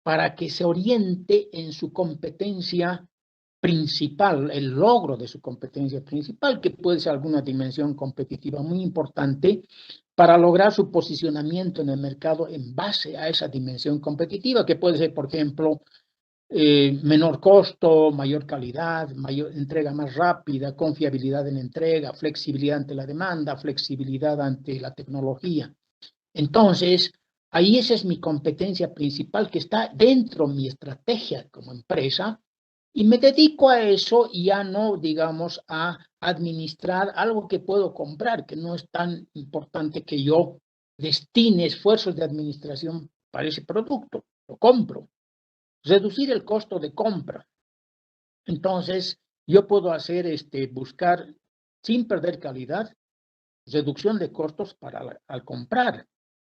para que se oriente en su competencia principal, el logro de su competencia principal, que puede ser alguna dimensión competitiva muy importante para lograr su posicionamiento en el mercado en base a esa dimensión competitiva, que puede ser, por ejemplo, menor costo, mayor calidad, mayor entrega más rápida, confiabilidad en la entrega, flexibilidad ante la demanda, flexibilidad ante la tecnología. Entonces, ahí esa es mi competencia principal que está dentro de mi estrategia como empresa y me dedico a eso y ya no, digamos, a administrar algo que puedo comprar, que no es tan importante que yo destine esfuerzos de administración para ese producto, lo compro. Reducir el costo de compra. Entonces, yo puedo hacer, buscar, sin perder calidad, reducción de costos al comprar.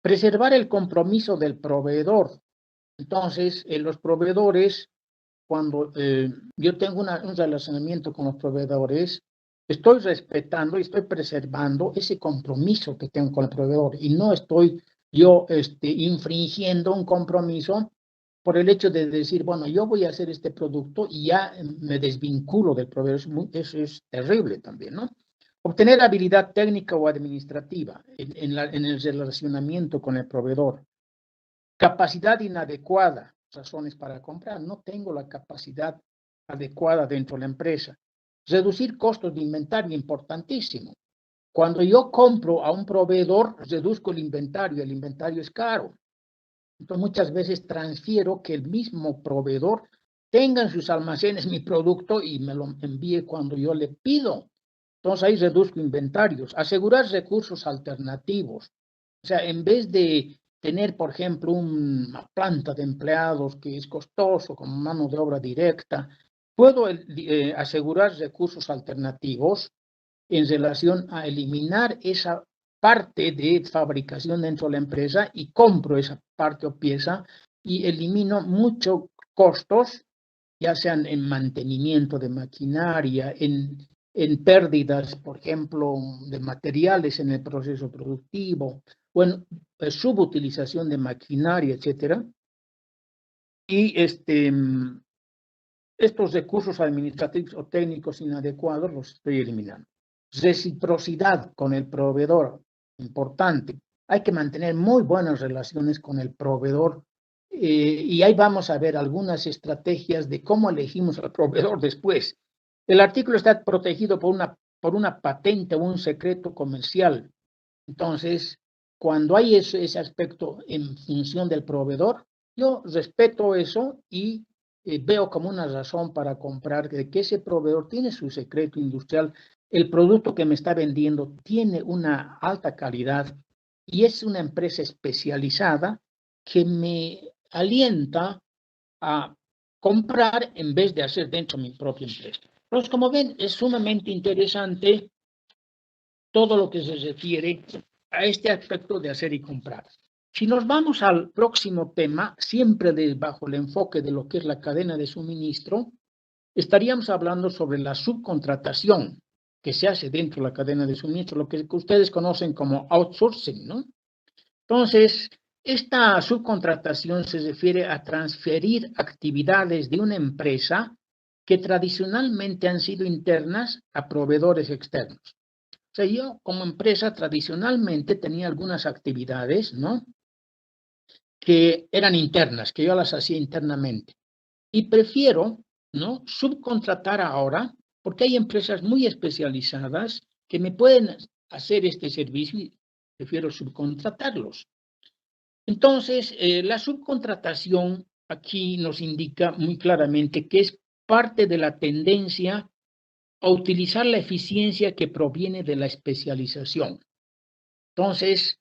Preservar el compromiso del proveedor. Entonces, los proveedores, cuando yo tengo un relacionamiento con los proveedores, estoy respetando y estoy preservando ese compromiso que tengo con el proveedor y no estoy yo infringiendo un compromiso por el hecho de decir, bueno, yo voy a hacer este producto y ya me desvinculo del proveedor. Eso es terrible también, ¿no? Obtener habilidad técnica o administrativa en el relacionamiento con el proveedor. Capacidad inadecuada, razones para comprar. No tengo la capacidad adecuada dentro de la empresa. Reducir costos de inventario, importantísimo. Cuando yo compro a un proveedor, reduzco el inventario es caro. Entonces, muchas veces transfiero que el mismo proveedor tenga en sus almacenes mi producto y me lo envíe cuando yo le pido. Entonces, ahí reduzco inventarios. Asegurar recursos alternativos. O sea, en vez de tener, por ejemplo, una planta de empleados que es costoso, como mano de obra directa, puedo asegurar recursos alternativos en relación a eliminar esa parte de fabricación dentro de la empresa y compro esa parte o pieza y elimino muchos costos, ya sean en mantenimiento de maquinaria, en pérdidas, por ejemplo, de materiales en el proceso productivo, o en subutilización de maquinaria, etcétera. Y estos recursos administrativos o técnicos inadecuados los estoy eliminando. Reciprocidad con el proveedor, importante. Hay que mantener muy buenas relaciones con el proveedor y ahí vamos a ver algunas estrategias de cómo elegimos al proveedor después. El artículo está protegido por una patente o un secreto comercial. Entonces, cuando hay ese aspecto en función del proveedor, yo respeto eso y veo como una razón para comprar de que ese proveedor tiene su secreto industrial. El producto que me está vendiendo tiene una alta calidad y es una empresa especializada que me alienta a comprar en vez de hacer dentro de mi propia empresa. Entonces, como ven, es sumamente interesante todo lo que se refiere a este aspecto de hacer y comprar. Si nos vamos al próximo tema, siempre bajo el enfoque de lo que es la cadena de suministro, estaríamos hablando sobre la subcontratación que se hace dentro de la cadena de suministro, lo que ustedes conocen como outsourcing, ¿no? Entonces, esta subcontratación se refiere a transferir actividades de una empresa que tradicionalmente han sido internas a proveedores externos. O sea, yo como empresa tradicionalmente tenía algunas actividades, ¿no?, que eran internas, que yo las hacía internamente. Y prefiero, ¿no?, subcontratar ahora, porque hay empresas muy especializadas que me pueden hacer este servicio y prefiero subcontratarlos. Entonces, la subcontratación aquí nos indica muy claramente que es parte de la tendencia a utilizar la eficiencia que proviene de la especialización. Entonces,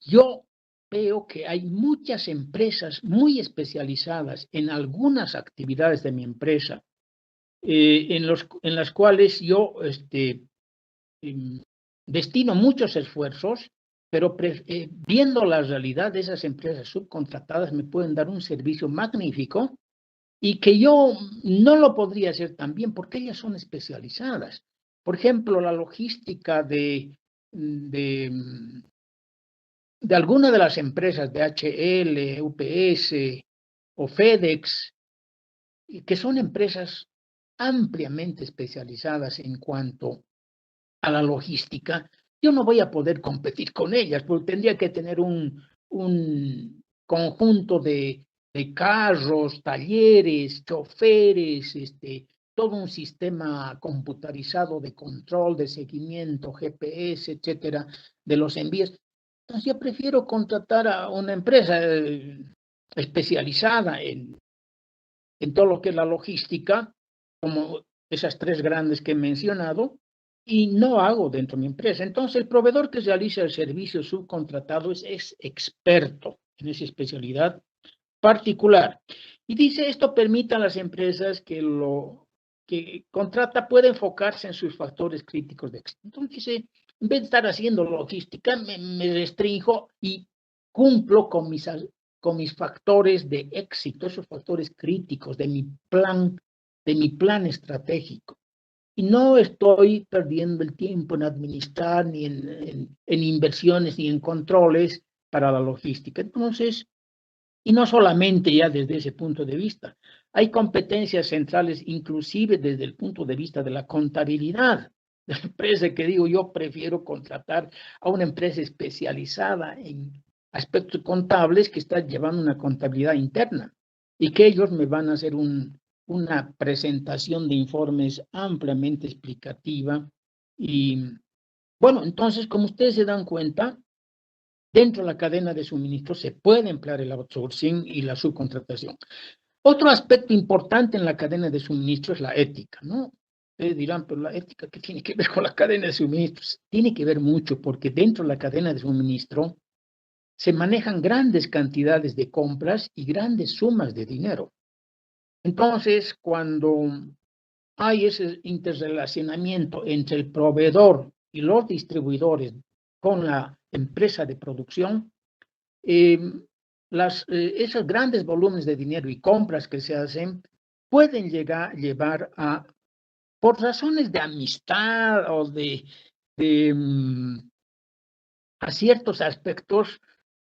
yo veo que hay muchas empresas muy especializadas en algunas actividades de mi empresa, en las cuales yo destino muchos esfuerzos, pero viendo la realidad de esas empresas subcontratadas me pueden dar un servicio magnífico y que yo no lo podría hacer tan bien porque ellas son especializadas. Por ejemplo, la logística de alguna de las empresas de HL, UPS o FedEx, que son empresas ampliamente especializadas en cuanto a la logística, yo no voy a poder competir con ellas, porque tendría que tener un conjunto de carros, talleres, choferes, todo un sistema computarizado de control, de seguimiento, GPS, etcétera, de los envíos. Entonces yo prefiero contratar a una empresa especializada en todo lo que es la logística, como esas tres grandes que he mencionado, y no hago dentro de mi empresa. Entonces, el proveedor que realiza el servicio subcontratado es experto en esa especialidad particular. Y dice, esto permite a las empresas que lo que contrata puede enfocarse en sus factores críticos de éxito. Entonces dice, en vez de estar haciendo logística, me restringo y cumplo con mis factores de éxito, esos factores críticos de mi plan estratégico. Y no estoy perdiendo el tiempo en administrar, ni en inversiones, ni en controles para la logística. Entonces, y no solamente ya desde ese punto de vista, hay competencias centrales, inclusive desde el punto de vista de la contabilidad de la empresa, que digo, yo prefiero contratar a una empresa especializada en aspectos contables que está llevando una contabilidad interna y que ellos me van a hacer una presentación de informes ampliamente explicativa. Y bueno, entonces, como ustedes se dan cuenta, dentro de la cadena de suministro se puede emplear el outsourcing y la subcontratación. Otro aspecto importante en la cadena de suministro es la ética, ¿no? Ustedes dirán, pero la ética, ¿qué tiene que ver con la cadena de suministros? Tiene que ver mucho porque dentro de la cadena de suministro se manejan grandes cantidades de compras y grandes sumas de dinero. Entonces, cuando hay ese interrelacionamiento entre el proveedor y los distribuidores con la empresa de producción, esos grandes volúmenes de dinero y compras que se hacen pueden llevar a, por razones de amistad o a ciertos aspectos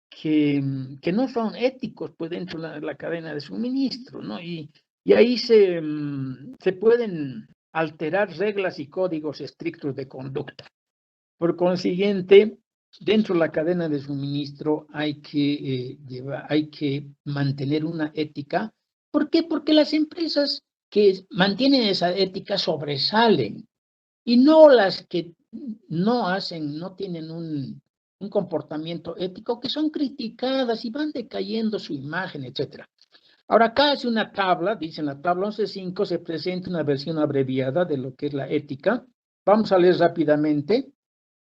que no son éticos pues, dentro de la cadena de suministro, ¿no? Y ahí se pueden alterar reglas y códigos estrictos de conducta. Por consiguiente, dentro de la cadena de suministro hay que mantener una ética. ¿Por qué? Porque las empresas que mantienen esa ética sobresalen y no las que no tienen un comportamiento ético, que son criticadas y van decayendo su imagen, etc. Ahora, acá hace una tabla, dice en la tabla 11.5 se presenta una versión abreviada de lo que es la ética. Vamos a leer rápidamente.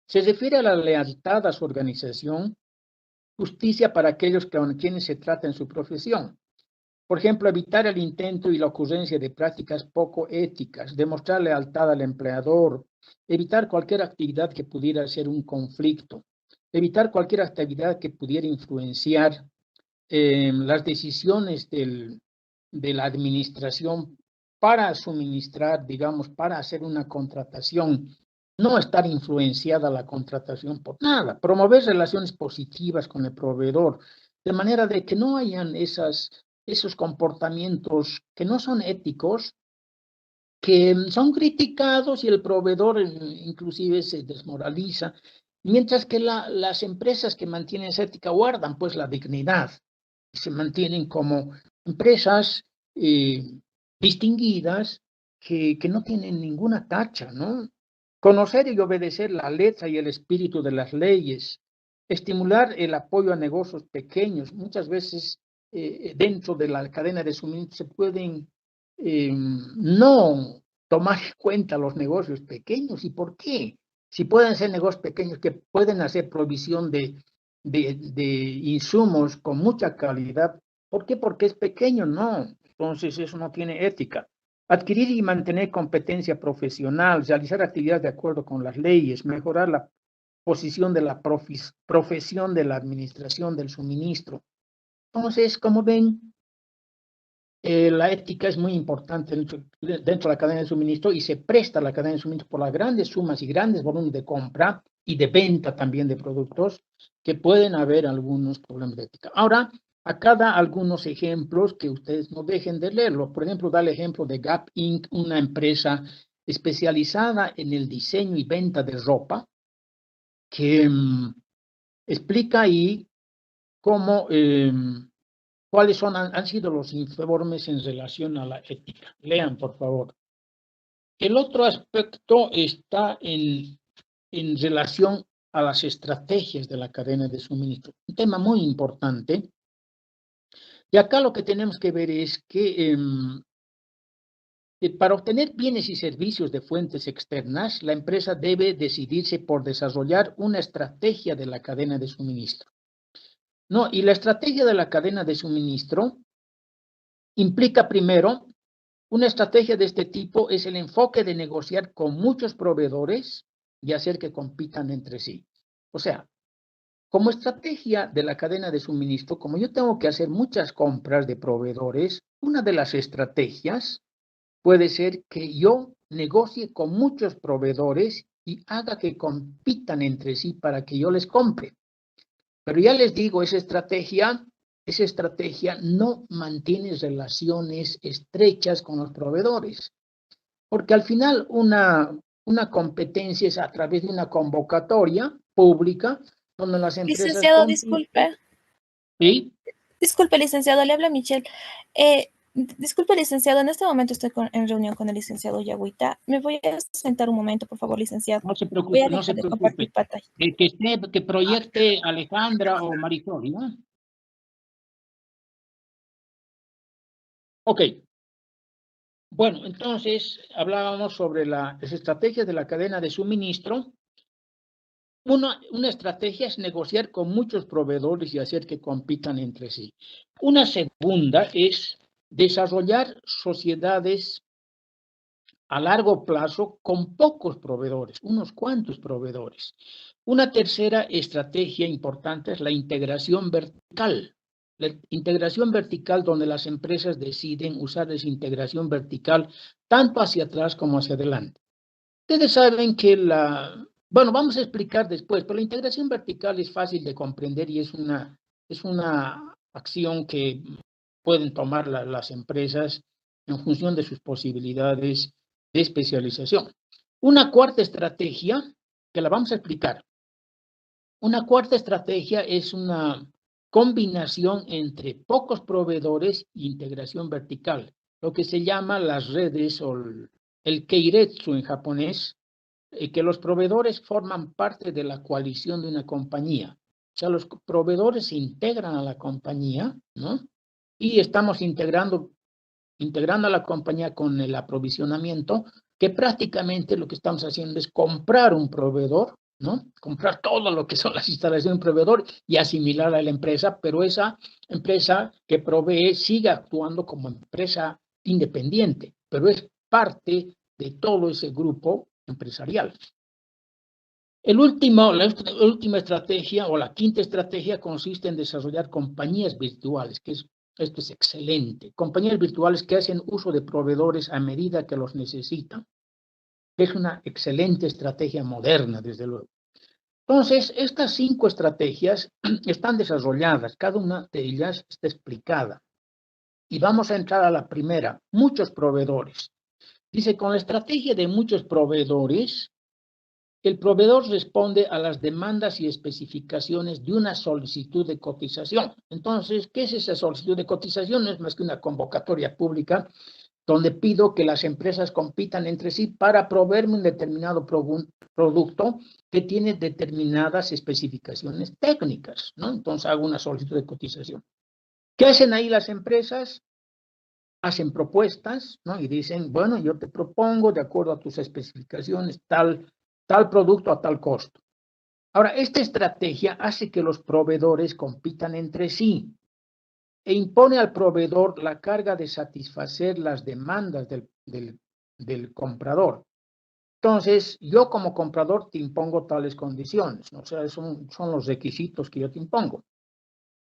Se refiere a la lealtad a su organización, justicia para aquellos con quienes se trata en su profesión. Por ejemplo, evitar el intento y la ocurrencia de prácticas poco éticas, demostrar lealtad al empleador, evitar cualquier actividad que pudiera ser un conflicto, evitar cualquier actividad que pudiera influenciar las decisiones de la administración para suministrar, digamos, para hacer una contratación. No estar influenciada la contratación por nada. Promover relaciones positivas con el proveedor, de manera de que no hayan esos comportamientos que no son éticos, que son criticados y el proveedor inclusive se desmoraliza, mientras que las empresas que mantienen esa ética guardan pues la dignidad, se mantienen como empresas distinguidas que no tienen ninguna tacha, ¿no? Conocer y obedecer la letra y el espíritu de las leyes, estimular el apoyo a negocios pequeños. Muchas veces dentro de la cadena de suministro se pueden no tomar en cuenta los negocios pequeños. ¿Y por qué? Si pueden ser negocios pequeños que pueden hacer provisión de insumos con mucha calidad, ¿por qué? Porque es pequeño, no. Entonces eso no tiene ética. Adquirir y mantener competencia profesional, realizar actividades de acuerdo con las leyes, mejorar la posición de la profesión de la administración del suministro. Entonces, como ven, la ética es muy importante dentro de la cadena de suministro y se presta a la cadena de suministro por las grandes sumas y grandes volúmenes de compra y de venta también de productos que pueden haber algunos problemas de ética. Ahora, acá da algunos ejemplos que ustedes no dejen de leerlo. Por ejemplo, da el ejemplo de Gap Inc., una empresa especializada en el diseño y venta de ropa, que explica ahí cómo, cuáles han sido los informes en relación a la ética. Lean, por favor. El otro aspecto está en relación a las estrategias de la cadena de suministro. Un tema muy importante. Y acá lo que tenemos que ver es que para obtener bienes y servicios de fuentes externas, la empresa debe decidirse por desarrollar una estrategia de la cadena de suministro. No, y la estrategia de la cadena de suministro implica primero, una estrategia de este tipo es el enfoque de negociar con muchos proveedores y hacer que compitan entre sí. O sea, como estrategia de la cadena de suministro, como yo tengo que hacer muchas compras de proveedores, una de las estrategias puede ser que yo negocie con muchos proveedores y haga que compitan entre sí para que yo les compre. Pero ya les digo, esa estrategia no mantiene relaciones estrechas con los proveedores. Porque al final una competencia es a través de una convocatoria pública donde las empresas... Licenciado, disculpe. ¿Sí? Disculpe, licenciado, le habla Michelle. Disculpe, licenciado, en este momento estoy en reunión con el licenciado Yagüita. Me voy a sentar un momento, por favor, licenciado. No se preocupe, voy a no dejar se de preocupe. compartir pantalla. Que proyecte Alejandra o Marisol, ¿no? Ok. Bueno, entonces hablábamos sobre las estrategias de la cadena de suministro. Una estrategia es negociar con muchos proveedores y hacer que compitan entre sí. Una segunda es desarrollar sociedades a largo plazo con pocos proveedores, unos cuantos proveedores. Una tercera estrategia importante es la integración vertical. La integración vertical donde las empresas deciden usar esa integración vertical tanto hacia atrás como hacia adelante. Ustedes saben que bueno, vamos a explicar después, pero la integración vertical es fácil de comprender y es una acción que pueden tomar las empresas en función de sus posibilidades de especialización. Una cuarta estrategia, que la vamos a explicar. Una cuarta estrategia es una combinación entre pocos proveedores e integración vertical, lo que se llama las redes o el keiretsu en japonés, que los proveedores forman parte de la coalición de una compañía. O sea, los proveedores se integran a la compañía, ¿no? Y estamos integrando a la compañía con el aprovisionamiento, que prácticamente lo que estamos haciendo es comprar un proveedor, ¿no? Comprar todo lo que son las instalaciones de un proveedor y asimilar a la empresa, pero esa empresa que provee sigue actuando como empresa independiente, pero es parte de todo ese grupo empresarial. La última estrategia o la quinta estrategia consiste en desarrollar compañías virtuales, esto es excelente. Compañías virtuales que hacen uso de proveedores a medida que los necesitan. Es una excelente estrategia moderna, desde luego. Entonces, estas 5 estrategias están desarrolladas, cada una de ellas está explicada. Y vamos a entrar a la primera, muchos proveedores. Dice, con la estrategia de muchos proveedores, el proveedor responde a las demandas y especificaciones de una solicitud de cotización. Entonces, ¿qué es esa solicitud de cotización? No es más que una convocatoria pública donde pido que las empresas compitan entre sí para proveerme un determinado producto que tiene determinadas especificaciones técnicas, ¿no? Entonces hago una solicitud de cotización. ¿Qué hacen ahí las empresas? Hacen propuestas, ¿no? Y dicen, bueno, yo te propongo, de acuerdo a tus especificaciones, tal producto a tal costo. Ahora, esta estrategia hace que los proveedores compitan entre sí e impone al proveedor la carga de satisfacer las demandas del comprador. Entonces, yo como comprador te impongo tales condiciones, ¿no? O sea, son los requisitos que yo te impongo.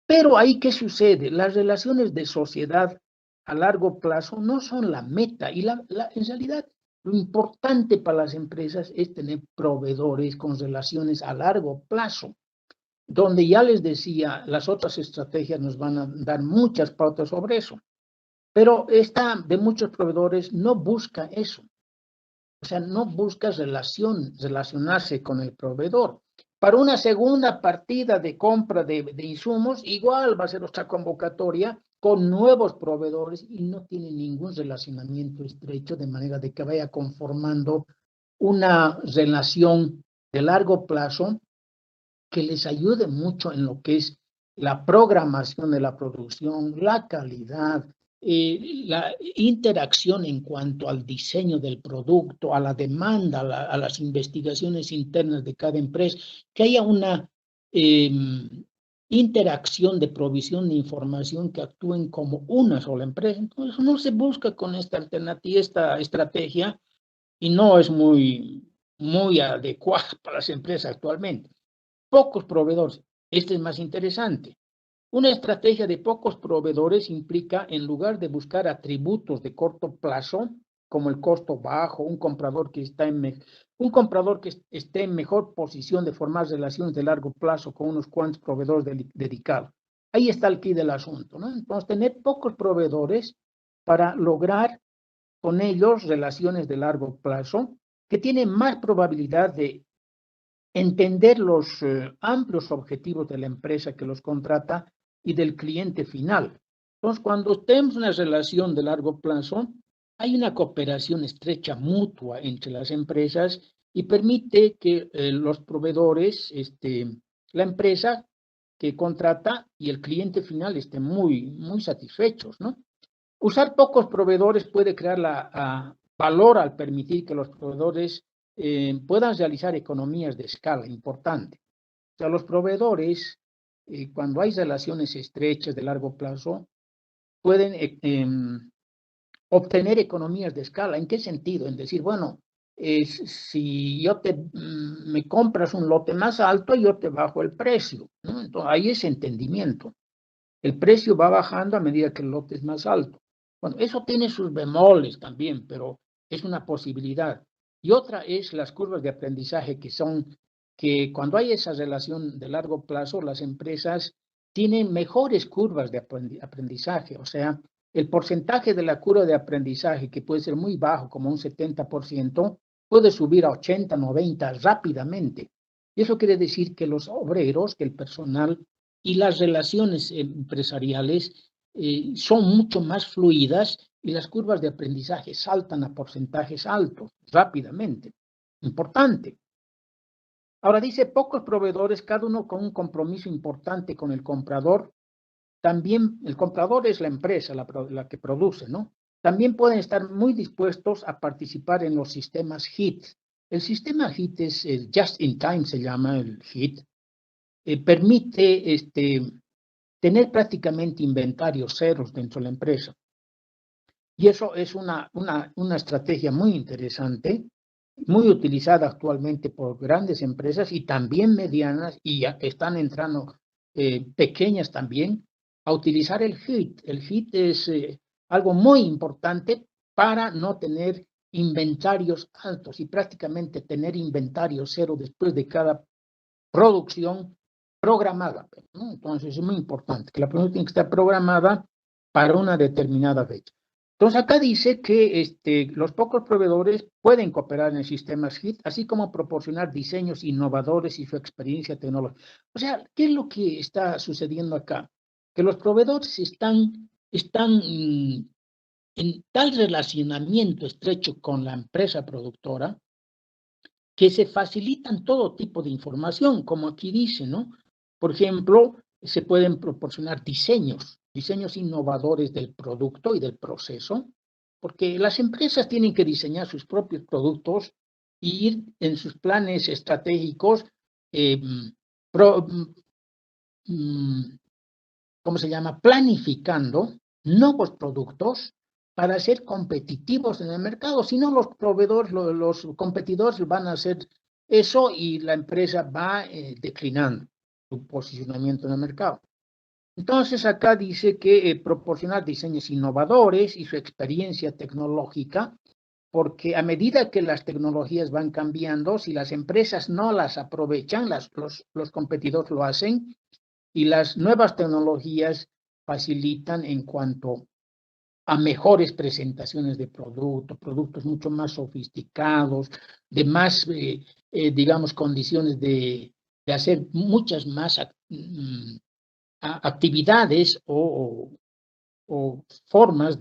Pero ahí, ¿qué sucede? Las relaciones de sociedad a largo plazo no son la meta y en realidad lo importante para las empresas es tener proveedores con relaciones a largo plazo, donde ya les decía, las otras estrategias nos van a dar muchas pautas sobre eso. Pero esta de muchos proveedores no busca eso. O sea, no busca relacionarse con el proveedor. Para una segunda partida de compra de insumos, igual va a ser otra convocatoria con nuevos proveedores y no tiene ningún relacionamiento estrecho, de manera de que vaya conformando una relación de largo plazo que les ayude mucho en lo que es la programación de la producción, la calidad, la interacción en cuanto al diseño del producto, a la demanda, a las investigaciones internas de cada empresa, que haya una interacción de provisión de información que actúen como una sola empresa. Entonces, no se busca con esta alternativa, esta estrategia, y no es muy adecuada para las empresas actualmente. Pocos proveedores. Este es más interesante. Una estrategia de pocos proveedores implica, en lugar de buscar atributos de corto plazo, como el costo bajo, un comprador que esté en mejor posición de formar relaciones de largo plazo con unos cuantos proveedores dedicados. Ahí está el quid del asunto, ¿no? Entonces, tener pocos proveedores para lograr con ellos relaciones de largo plazo que tienen más probabilidad de entender los amplios objetivos de la empresa que los contrata y del cliente final. Entonces, cuando tenemos una relación de largo plazo, hay una cooperación estrecha mutua entre las empresas y permite que los proveedores, la empresa que contrata y el cliente final estén muy satisfechos, ¿no? Usar pocos proveedores puede crear valor al permitir que los proveedores puedan realizar economías de escala importante. O sea, los proveedores, cuando hay relaciones estrechas de largo plazo, pueden obtener economías de escala. ¿En qué sentido? En decir, bueno, si me compras un lote más alto, yo te bajo el precio, ¿no? Entonces, hay ese entendimiento. El precio va bajando a medida que el lote es más alto. Bueno, eso tiene sus bemoles también, pero es una posibilidad. Y otra es las curvas de aprendizaje, que cuando hay esa relación de largo plazo, las empresas tienen mejores curvas de aprendizaje. O sea, el porcentaje de la curva de aprendizaje, que puede ser muy bajo, como un 70%, puede subir a 80, 90 rápidamente. Y eso quiere decir que los obreros, que el personal y las relaciones empresariales son mucho más fluidas y las curvas de aprendizaje saltan a porcentajes altos rápidamente. Importante. Ahora dice, pocos proveedores, cada uno con un compromiso importante con el comprador. También el comprador es la empresa, la que produce, ¿no? También pueden estar muy dispuestos a participar en los sistemas HIT. El sistema HIT es Just in Time, se llama el HIT. Permite tener prácticamente inventarios ceros dentro de la empresa. Y eso es una estrategia muy interesante, muy utilizada actualmente por grandes empresas y también medianas, y ya están entrando pequeñas también, a utilizar el HIT. El HIT es algo muy importante para no tener inventarios altos y prácticamente tener inventario cero después de cada producción programada, ¿no? Entonces es muy importante que la producción tiene que estar programada para una determinada fecha. Entonces acá dice que los pocos proveedores pueden cooperar en sistemas HIT, así como proporcionar diseños innovadores y su experiencia tecnológica. O sea, ¿qué es lo que está sucediendo acá? Que los proveedores están en tal relacionamiento estrecho con la empresa productora que se facilitan todo tipo de información, como aquí dice, ¿no? Por ejemplo, se pueden proporcionar diseños innovadores del producto y del proceso, porque las empresas tienen que diseñar sus propios productos y ir en sus planes estratégicos, ¿cómo se llama? Planificando nuevos productos para ser competitivos en el mercado. Si no, los proveedores, los competidores van a hacer eso y la empresa va declinando su posicionamiento en el mercado. Entonces, acá dice que proporcionar diseños innovadores y su experiencia tecnológica, porque a medida que las tecnologías van cambiando, si las empresas no las aprovechan, los competidores lo hacen, y las nuevas tecnologías facilitan en cuanto a mejores presentaciones de productos mucho más sofisticados, de más, digamos, condiciones de hacer muchas más actividades o formas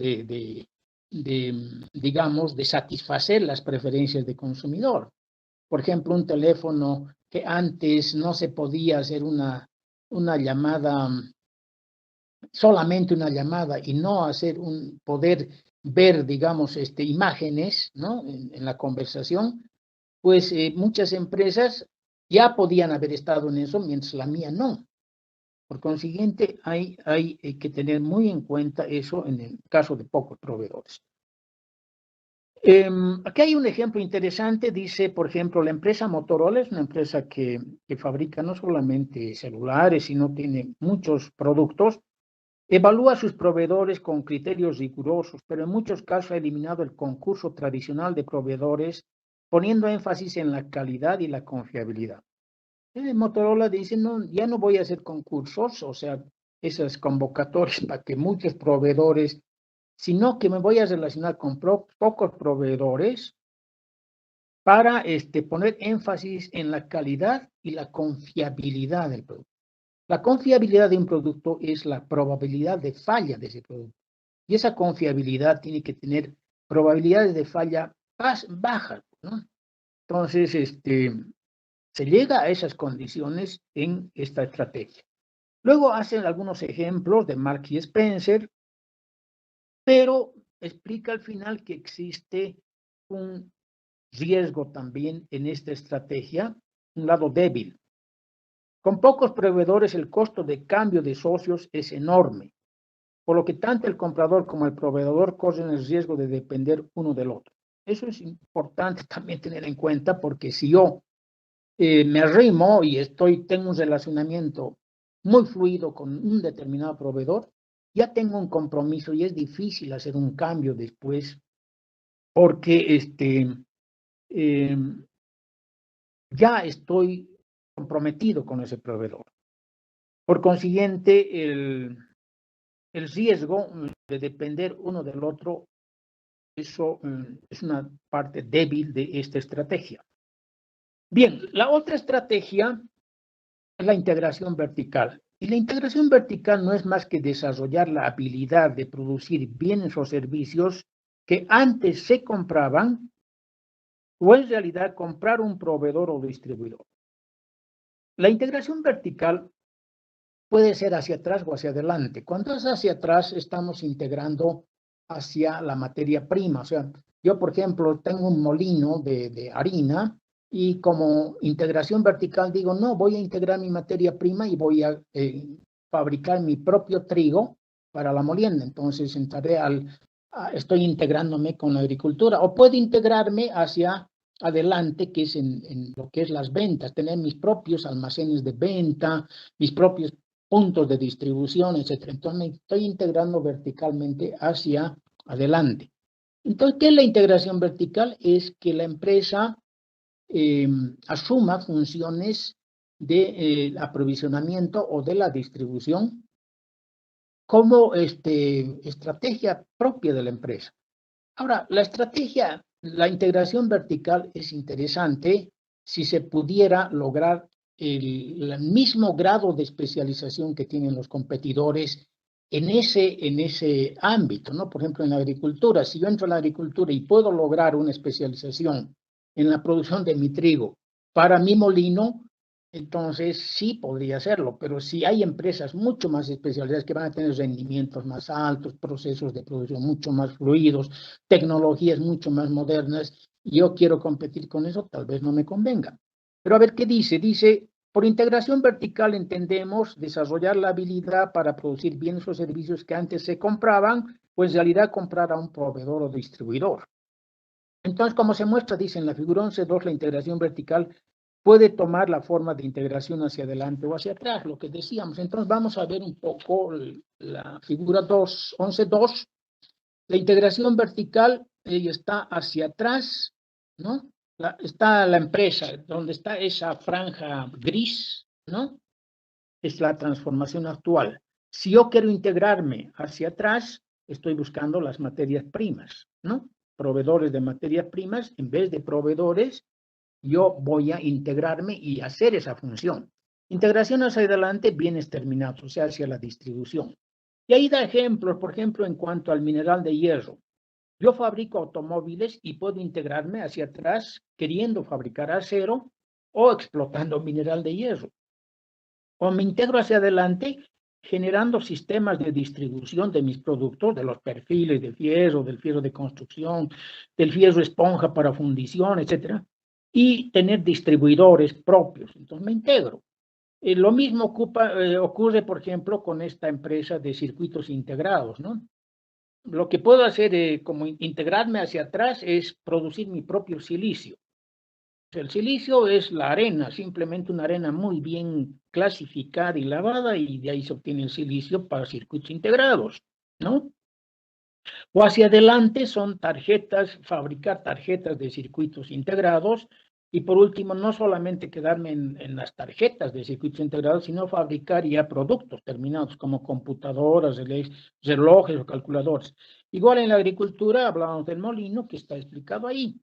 digamos, de satisfacer las preferencias del consumidor. Por ejemplo, un teléfono que antes no se podía hacer una llamada, solamente una llamada, y no hacer poder ver, digamos, imágenes, ¿no? en la conversación, pues muchas empresas ya podían haber estado en eso, mientras la mía no. Por consiguiente, hay que tener muy en cuenta eso en el caso de pocos proveedores. Aquí hay un ejemplo interesante, dice, por ejemplo, la empresa Motorola es una empresa que fabrica no solamente celulares, sino tiene muchos productos, evalúa sus proveedores con criterios rigurosos, pero en muchos casos ha eliminado el concurso tradicional de proveedores, poniendo énfasis en la calidad y la confiabilidad. Motorola dice, no, ya no voy a hacer concursos, o sea, esas convocatorias para que muchos proveedores, sino que me voy a relacionar con pocos proveedores para poner énfasis en la calidad y la confiabilidad del producto. La confiabilidad de un producto es la probabilidad de falla de ese producto. Y esa confiabilidad tiene que tener probabilidades de falla bajas, ¿no? Entonces, se llega a esas condiciones en esta estrategia. Luego hacen algunos ejemplos de Marks y Spencer, pero explica al final que existe un riesgo también en esta estrategia, un lado débil. Con pocos proveedores el costo de cambio de socios es enorme, por lo que tanto el comprador como el proveedor corren el riesgo de depender uno del otro. Eso es importante también tener en cuenta, porque si yo me arrimo y tengo un relacionamiento muy fluido con un determinado proveedor, ya tengo un compromiso y es difícil hacer un cambio después, porque ya estoy comprometido con ese proveedor. Por consiguiente, el riesgo de depender uno del otro, eso es una parte débil de esta estrategia. Bien, la otra estrategia es la integración vertical. Y la integración vertical no es más que desarrollar la habilidad de producir bienes o servicios que antes se compraban, o en realidad comprar un proveedor o distribuidor. La integración vertical puede ser hacia atrás o hacia adelante. Cuando es hacia atrás, estamos integrando hacia la materia prima. O sea, yo, por ejemplo, tengo un molino de harina, y como integración vertical digo, no, voy a integrar mi materia prima y voy a fabricar mi propio trigo para la molienda. Entonces estoy integrándome con la agricultura. O puedo integrarme hacia adelante, que es en lo que es las ventas, tener mis propios almacenes de venta, mis propios puntos de distribución, etc. Entonces me estoy integrando verticalmente hacia adelante. Entonces, ¿qué es la integración vertical? Es que la empresa asuma funciones de aprovisionamiento o de la distribución como estrategia propia de la empresa. Ahora, la integración vertical es interesante si se pudiera lograr el mismo grado de especialización que tienen los competidores en ese ámbito, ¿no? Por ejemplo, en la agricultura, si yo entro a la agricultura y puedo lograr una especialización en la producción de mi trigo para mi molino, entonces sí podría hacerlo, pero si hay empresas mucho más especializadas que van a tener rendimientos más altos, procesos de producción mucho más fluidos, tecnologías mucho más modernas, y yo quiero competir con eso, tal vez no me convenga. Pero a ver qué dice. Dice, por integración vertical entendemos desarrollar la habilidad para producir bienes o servicios que antes se compraban, pues en realidad comprar a un proveedor o distribuidor. Entonces, como se muestra, dice en la figura 11.2, la integración vertical puede tomar la forma de integración hacia adelante o hacia atrás, lo que decíamos. Entonces, vamos a ver un poco la figura 11.2. La integración vertical está hacia atrás, ¿no? Está la empresa, donde está esa franja gris, ¿no? Es la transformación actual. Si yo quiero integrarme hacia atrás, estoy buscando las materias primas, ¿no? Proveedores de materias primas, en vez de proveedores, yo voy a integrarme y hacer esa función. Integración hacia adelante, bienes terminados, o sea, hacia la distribución. Y ahí da ejemplos, por ejemplo, en cuanto al mineral de hierro. Yo fabrico automóviles y puedo integrarme hacia atrás queriendo fabricar acero o explotando mineral de hierro. O me integro hacia adelante generando sistemas de distribución de mis productos, de los perfiles de fierro, del fierro de construcción, del fierro esponja para fundición, etcétera, y tener distribuidores propios. Entonces me integro. Lo mismo ocurre, por ejemplo, con esta empresa de circuitos integrados, ¿no? Lo que puedo hacer como integrarme hacia atrás es producir mi propio silicio. El silicio es la arena, simplemente una arena muy bien clasificada y lavada, y de ahí se obtiene el silicio para circuitos integrados, ¿no? O hacia adelante son tarjetas, fabricar tarjetas de circuitos integrados, y por último, no solamente quedarme en las tarjetas de circuitos integrados, sino fabricar ya productos terminados como computadoras, relojes o calculadores. Igual en la agricultura hablábamos del molino, que está explicado ahí.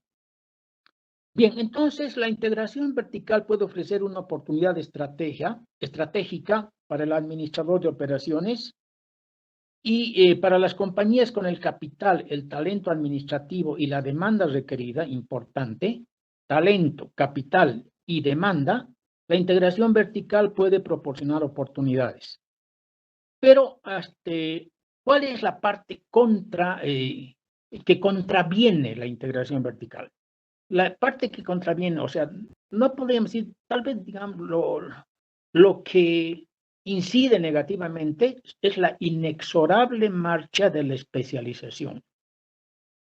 Bien, entonces la integración vertical puede ofrecer una oportunidad estratégica para el administrador de operaciones y para las compañías con el capital, el talento administrativo y la demanda requerida, importante, talento, capital y demanda, la integración vertical puede proporcionar oportunidades. Pero, ¿cuál es la parte que contraviene la integración vertical? La parte que contraviene, o sea, no podríamos decir, tal vez, digamos, lo que incide negativamente es la inexorable marcha de la especialización.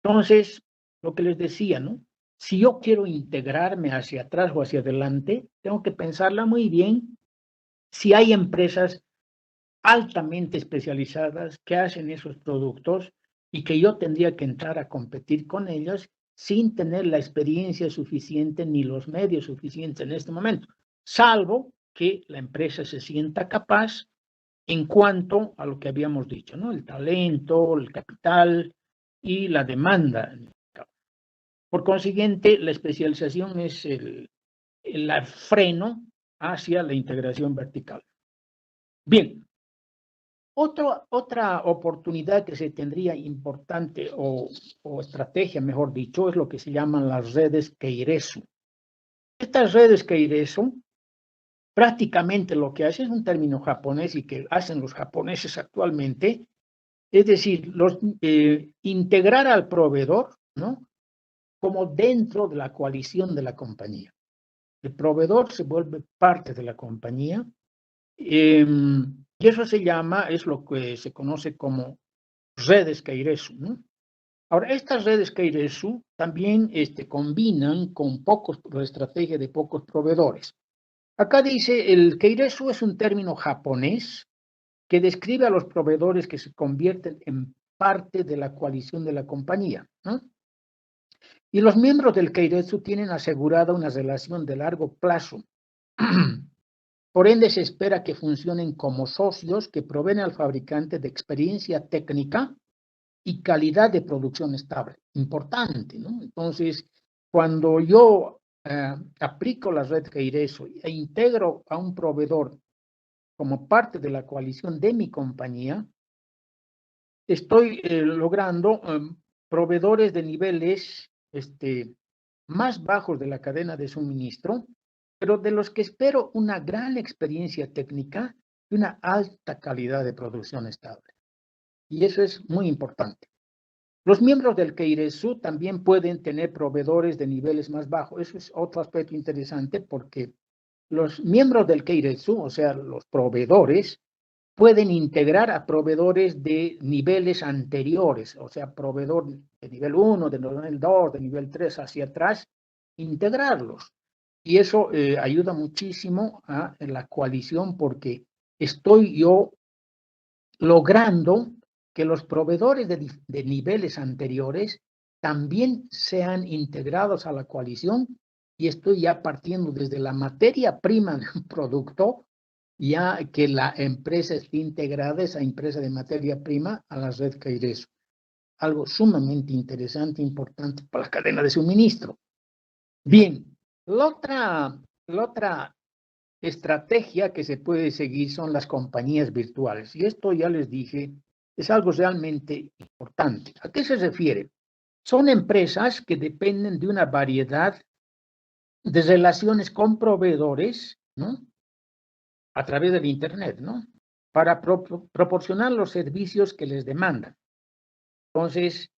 Entonces, lo que les decía, ¿no? Si yo quiero integrarme hacia atrás o hacia adelante, tengo que pensarla muy bien si hay empresas altamente especializadas que hacen esos productos y que yo tendría que entrar a competir con ellas sin tener la experiencia suficiente ni los medios suficientes en este momento, salvo que la empresa se sienta capaz en cuanto a lo que habíamos dicho, ¿no? El talento, el capital y la demanda. Por consiguiente, la especialización es el freno hacia la integración vertical. Bien, otra oportunidad que se tendría importante o estrategia, mejor dicho, es lo que se llaman las redes Keiretsu. Estas redes Keiretsu prácticamente lo que hacen es un término japonés y que hacen los japoneses actualmente, es decir, integrar al proveedor, ¿no? Como dentro de la coalición de la compañía. El proveedor se vuelve parte de la compañía y eso es lo que se conoce como redes Keiretsu, ¿no? Ahora, estas redes Keiretsu también combinan con la estrategia de pocos proveedores. Acá dice, el Keiretsu es un término japonés que describe a los proveedores que se convierten en parte de la coalición de la compañía, ¿no? Y los miembros del Keiretsu tienen asegurada una relación de largo plazo. Por ende, se espera que funcionen como socios que proveen al fabricante de experiencia técnica y calidad de producción estable. Importante, ¿no? Entonces, cuando yo aplico la red Keiretsu e integro a un proveedor como parte de la coalición de mi compañía, estoy logrando proveedores de niveles más bajos de la cadena de suministro, pero de los que espero una gran experiencia técnica y una alta calidad de producción estable. Y eso es muy importante. Los miembros del Keiretsu también pueden tener proveedores de niveles más bajos. Eso es otro aspecto interesante porque los miembros del Keiretsu, o sea, los proveedores, pueden integrar a proveedores de niveles anteriores, o sea, proveedor de nivel 1, de nivel 2, de nivel 3 hacia atrás, integrarlos. Y eso ayuda muchísimo a la coalición porque estoy yo logrando que los proveedores de niveles anteriores también sean integrados a la coalición y estoy ya partiendo desde la materia prima de un producto, ya que la empresa esté integrada, esa empresa de materia prima, a la red Keiretsu. Algo sumamente interesante, importante para la cadena de suministro. Bien, la otra estrategia que se puede seguir son las compañías virtuales. Y esto ya les dije, es algo realmente importante. ¿A qué se refiere? Son empresas que dependen de una variedad de relaciones con proveedores, ¿no? A través del Internet, ¿no? Para proporcionar los servicios que les demandan. Entonces,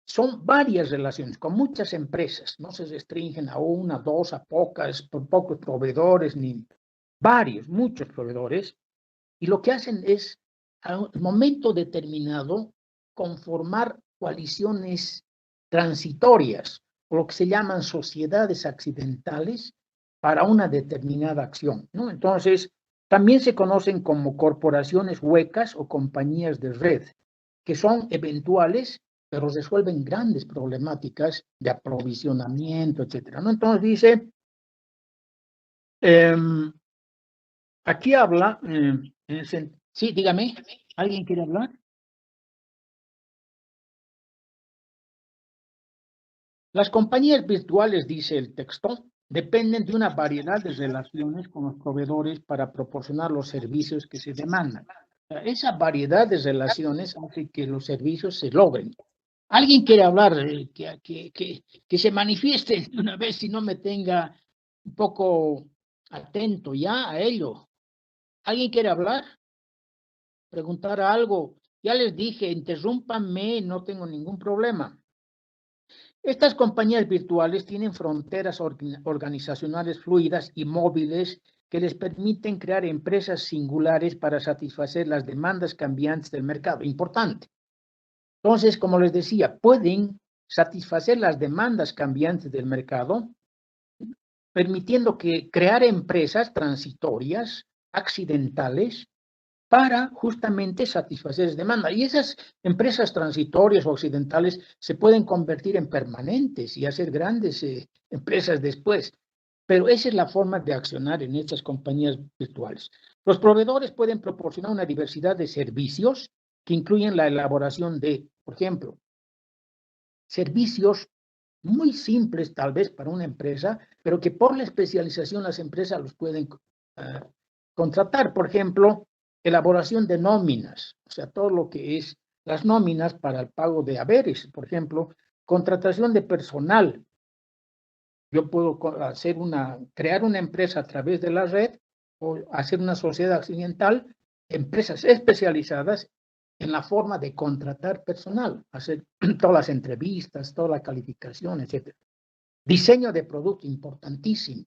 son varias relaciones con muchas empresas, no se restringen a una, dos, a pocos proveedores, ni varios, muchos proveedores, y lo que hacen es, a un momento determinado, conformar coaliciones transitorias, o lo que se llaman sociedades accidentales, para una determinada acción, ¿no? Entonces, también se conocen como corporaciones huecas o compañías de red, que son eventuales, pero resuelven grandes problemáticas de aprovisionamiento, etcétera, ¿no? Entonces dice, aquí habla, sí, dígame, ¿alguien quiere hablar? Las compañías virtuales, dice el texto, dependen de una variedad de relaciones con los proveedores para proporcionar los servicios que se demandan. Esa variedad de relaciones hace que los servicios se logren. ¿Alguien quiere hablar? Que se manifieste de una vez si no me tenga un poco atento ya a ello. ¿Alguien quiere hablar? Preguntar algo. Ya les dije, interrúmpanme, no tengo ningún problema. Estas compañías virtuales tienen fronteras organizacionales fluidas y móviles que les permiten crear empresas singulares para satisfacer las demandas cambiantes del mercado. Importante. Entonces, como les decía, pueden satisfacer las demandas cambiantes del mercado, permitiendo que crear empresas transitorias, accidentales, para justamente satisfacer esa demanda. Y esas empresas transitorias o accidentales se pueden convertir en permanentes y hacer grandes empresas después. Pero esa es la forma de accionar en estas compañías virtuales. Los proveedores pueden proporcionar una diversidad de servicios que incluyen la elaboración de, por ejemplo, servicios muy simples tal vez para una empresa, pero que por la especialización las empresas los pueden contratar. Por ejemplo, elaboración de nóminas, o sea, todo lo que es las nóminas para el pago de haberes, por ejemplo, contratación de personal. Yo puedo crear una empresa a través de la red o hacer una sociedad accidental, empresas especializadas en la forma de contratar personal, hacer todas las entrevistas, toda la calificación, etc. Diseño de producto, importantísimo,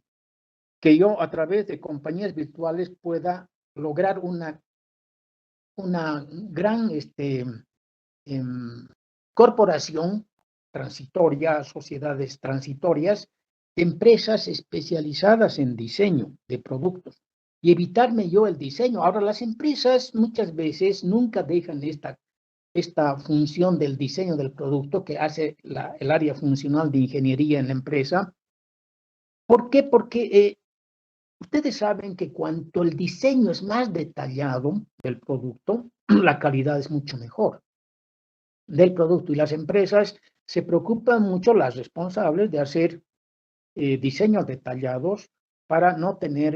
que yo a través de compañías virtuales pueda lograr una gran corporación transitoria, sociedades transitorias, empresas especializadas en diseño de productos y evitarme yo el diseño. Ahora, las empresas muchas veces nunca dejan esta función del diseño del producto que hace el área funcional de ingeniería en la empresa. ¿Por qué? Porque ustedes saben que cuanto el diseño es más detallado del producto, la calidad es mucho mejor del producto. Y las empresas se preocupan mucho, las responsables, de hacer diseños detallados para no tener,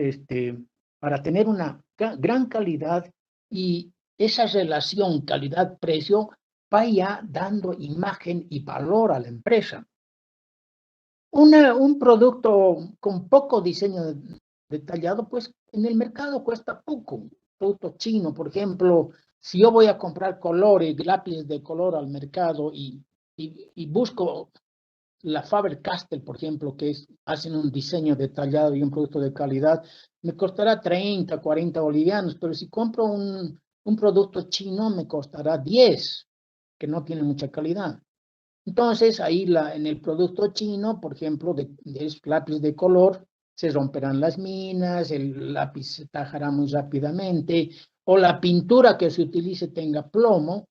para tener una gran calidad y esa relación calidad-precio vaya dando imagen y valor a la empresa. Un producto con poco diseño detallado, pues en el mercado cuesta poco. Un producto chino, por ejemplo, si yo voy a comprar colores, lápices de color al mercado y busco la Faber-Castell, por ejemplo, hacen un diseño detallado y un producto de calidad, me costará 30, 40 bolivianos, pero si compro un producto chino me costará 10, que no tiene mucha calidad. Entonces, ahí en el producto chino, por ejemplo, de lápiz de color, se romperán las minas, el lápiz se tajará muy rápidamente, o la pintura que se utilice tenga plomo,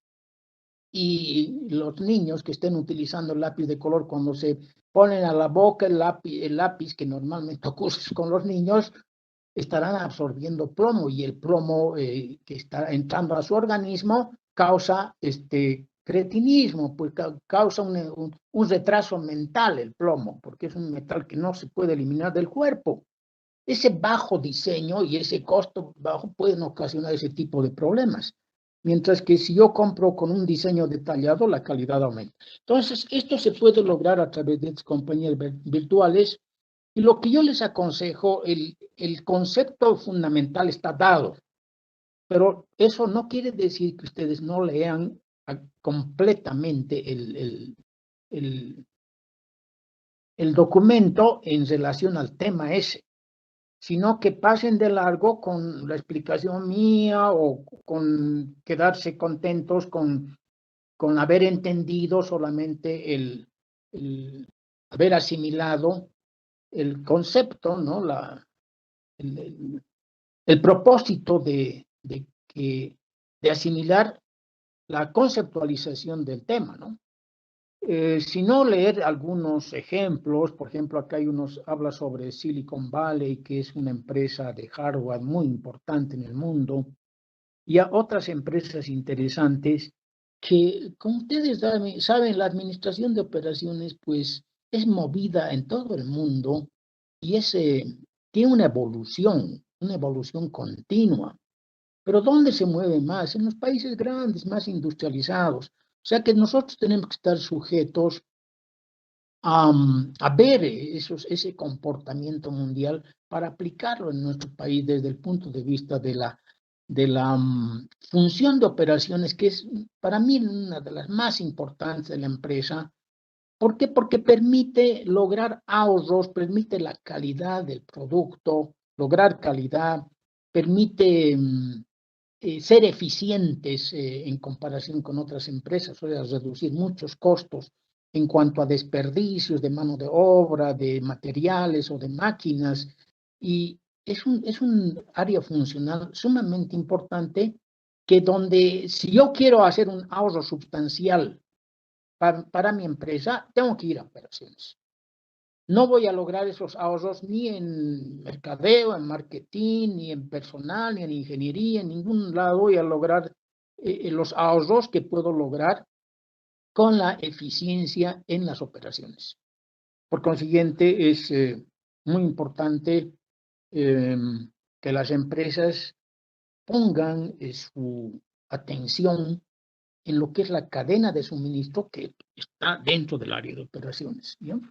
y los niños que estén utilizando el lápiz de color, cuando se ponen a la boca el lápiz que normalmente ocurre con los niños, estarán absorbiendo plomo, y el plomo que está entrando a su organismo causa cretinismo, pues causa un retraso mental el plomo, porque es un metal que no se puede eliminar del cuerpo. Ese bajo diseño y ese costo bajo pueden ocasionar ese tipo de problemas. Mientras que si yo compro con un diseño detallado, la calidad aumenta. Entonces, esto se puede lograr a través de compañías virtuales. Y lo que yo les aconsejo, el concepto fundamental está dado, pero eso no quiere decir que ustedes no lean completamente el documento en relación al tema ese, sino que pasen de largo con la explicación mía o con quedarse contentos con haber entendido solamente el haber asimilado el concepto, ¿no? El propósito de asimilar la conceptualización del tema, ¿no? Si no, leer algunos ejemplos. Por ejemplo, acá habla sobre Silicon Valley, que es una empresa de hardware muy importante en el mundo, y a otras empresas interesantes que, como ustedes saben, la administración de operaciones, pues, es movida en todo el mundo y tiene una evolución continua. Pero ¿dónde se mueve más? En los países grandes, más industrializados. O sea que nosotros tenemos que estar sujetos a ver ese comportamiento mundial para aplicarlo en nuestro país desde el punto de vista de la función de operaciones, que es para mí una de las más importantes de la empresa. ¿Por qué? Porque permite lograr ahorros, permite la calidad del producto, lograr calidad, permite ser eficientes en comparación con otras empresas, o sea, reducir muchos costos en cuanto a desperdicios de mano de obra, de materiales o de máquinas. Y es un área funcional sumamente importante, que donde si yo quiero hacer un ahorro sustancial para mi empresa, tengo que ir a operaciones. No voy a lograr esos ahorros ni en mercadeo, en marketing, ni en personal, ni en ingeniería. En ningún lado voy a lograr los ahorros que puedo lograr con la eficiencia en las operaciones. Por consiguiente, es muy importante que las empresas pongan su atención en lo que es la cadena de suministro que está dentro del área de operaciones, ¿bien?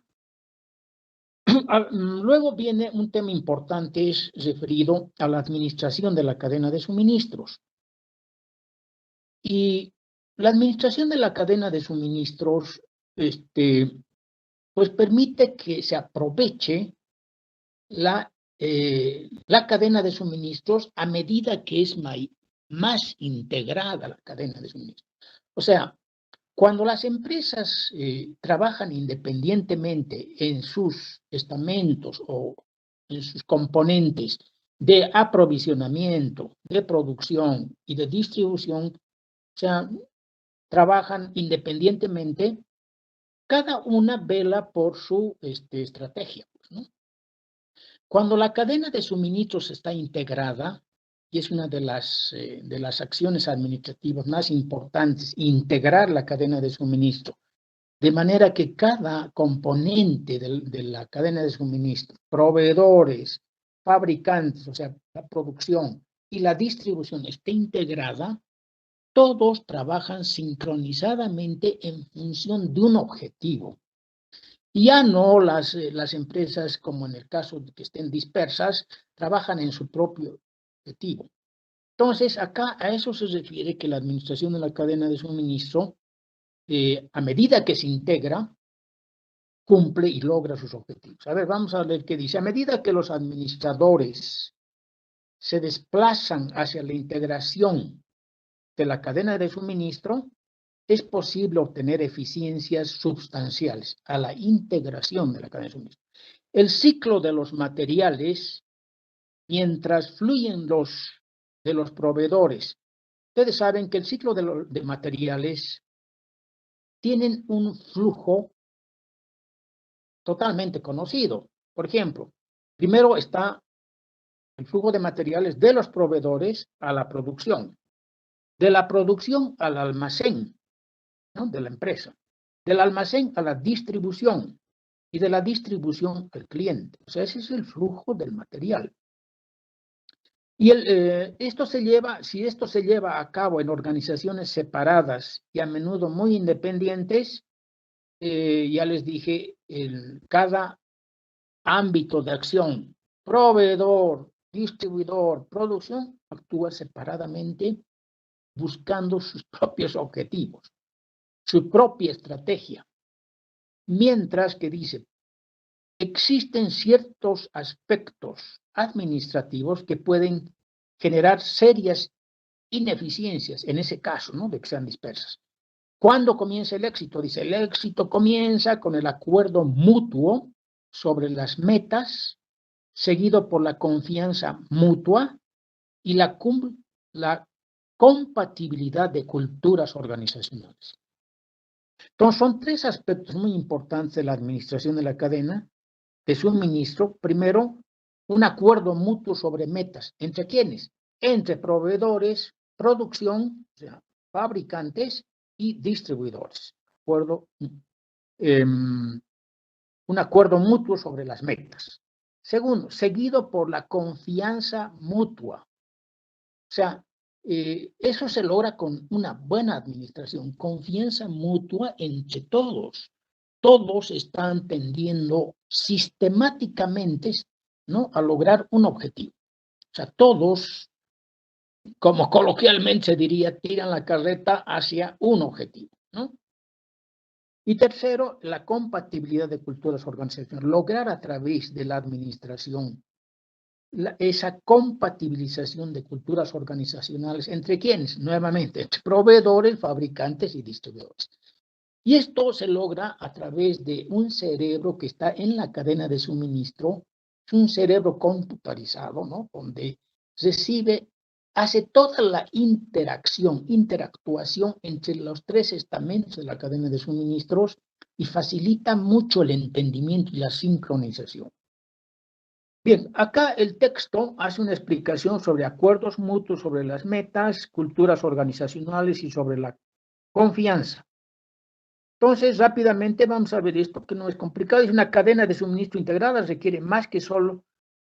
Luego viene un tema importante, es referido a la administración de la cadena de suministros. Y la administración de la cadena de suministros, pues permite que se aproveche la cadena de suministros a medida que es más integrada la cadena de suministros. O sea, cuando las empresas trabajan independientemente en sus estamentos o en sus componentes de aprovisionamiento, de producción y de distribución, o sea, trabajan independientemente, cada una vela por su estrategia, ¿no? Cuando la cadena de suministros está integrada, y es una de las acciones administrativas más importantes, integrar la cadena de suministro, de manera que cada componente de la cadena de suministro, proveedores, fabricantes, o sea, la producción y la distribución esté integrada, todos trabajan sincronizadamente en función de un objetivo. Y ya no las empresas, como en el caso de que estén dispersas, trabajan en su propio objetivo. Entonces, acá a eso se refiere que la administración de la cadena de suministro, a medida que se integra, cumple y logra sus objetivos. A ver, vamos a ver qué dice. A medida que los administradores se desplazan hacia la integración de la cadena de suministro, es posible obtener eficiencias sustanciales a la integración de la cadena de suministro. El ciclo de los materiales, mientras fluyen de los proveedores, ustedes saben que el ciclo de materiales tienen un flujo totalmente conocido. Por ejemplo, primero está el flujo de materiales de los proveedores a la producción, de la producción al almacén, ¿no?, de la empresa, del almacén a la distribución y de la distribución al cliente. O sea, ese es el flujo del material. Y si esto se lleva a cabo en organizaciones separadas y a menudo muy independientes, ya les dije, cada ámbito de acción, proveedor, distribuidor, producción, actúa separadamente buscando sus propios objetivos, su propia estrategia. Mientras que dice, existen ciertos aspectos administrativos que pueden generar serias ineficiencias, en ese caso, ¿no?, de que sean dispersas. ¿Cuándo comienza el éxito? Dice, el éxito comienza con el acuerdo mutuo sobre las metas, seguido por la confianza mutua y la compatibilidad de culturas organizacionales. Entonces, son tres aspectos muy importantes de la administración de la cadena de suministro. Primero, un acuerdo mutuo sobre metas. ¿Entre quiénes? Entre proveedores, producción, o sea, fabricantes y distribuidores. Un acuerdo mutuo sobre las metas. Segundo, seguido por la confianza mutua. O sea, eso se logra con una buena administración, confianza mutua entre todos. Todos están tendiendo sistemáticamente, ¿no?, a lograr un objetivo. O sea, todos, como coloquialmente se diría, tiran la carreta hacia un objetivo, ¿no? Y tercero, la compatibilidad de culturas organizacionales. Lograr a través de la administración esa compatibilización de culturas organizacionales. ¿Entre quiénes? Nuevamente, entre proveedores, fabricantes y distribuidores. Y esto se logra a través de un cerebro que está en la cadena de suministro. Es un cerebro computarizado, ¿no?, donde hace toda la interactuación entre los tres estamentos de la cadena de suministros y facilita mucho el entendimiento y la sincronización. Bien, acá el texto hace una explicación sobre acuerdos mutuos, sobre las metas, culturas organizacionales y sobre la confianza. Entonces, rápidamente vamos a ver esto, que no es complicado. Es una cadena de suministro integrada, requiere más que solo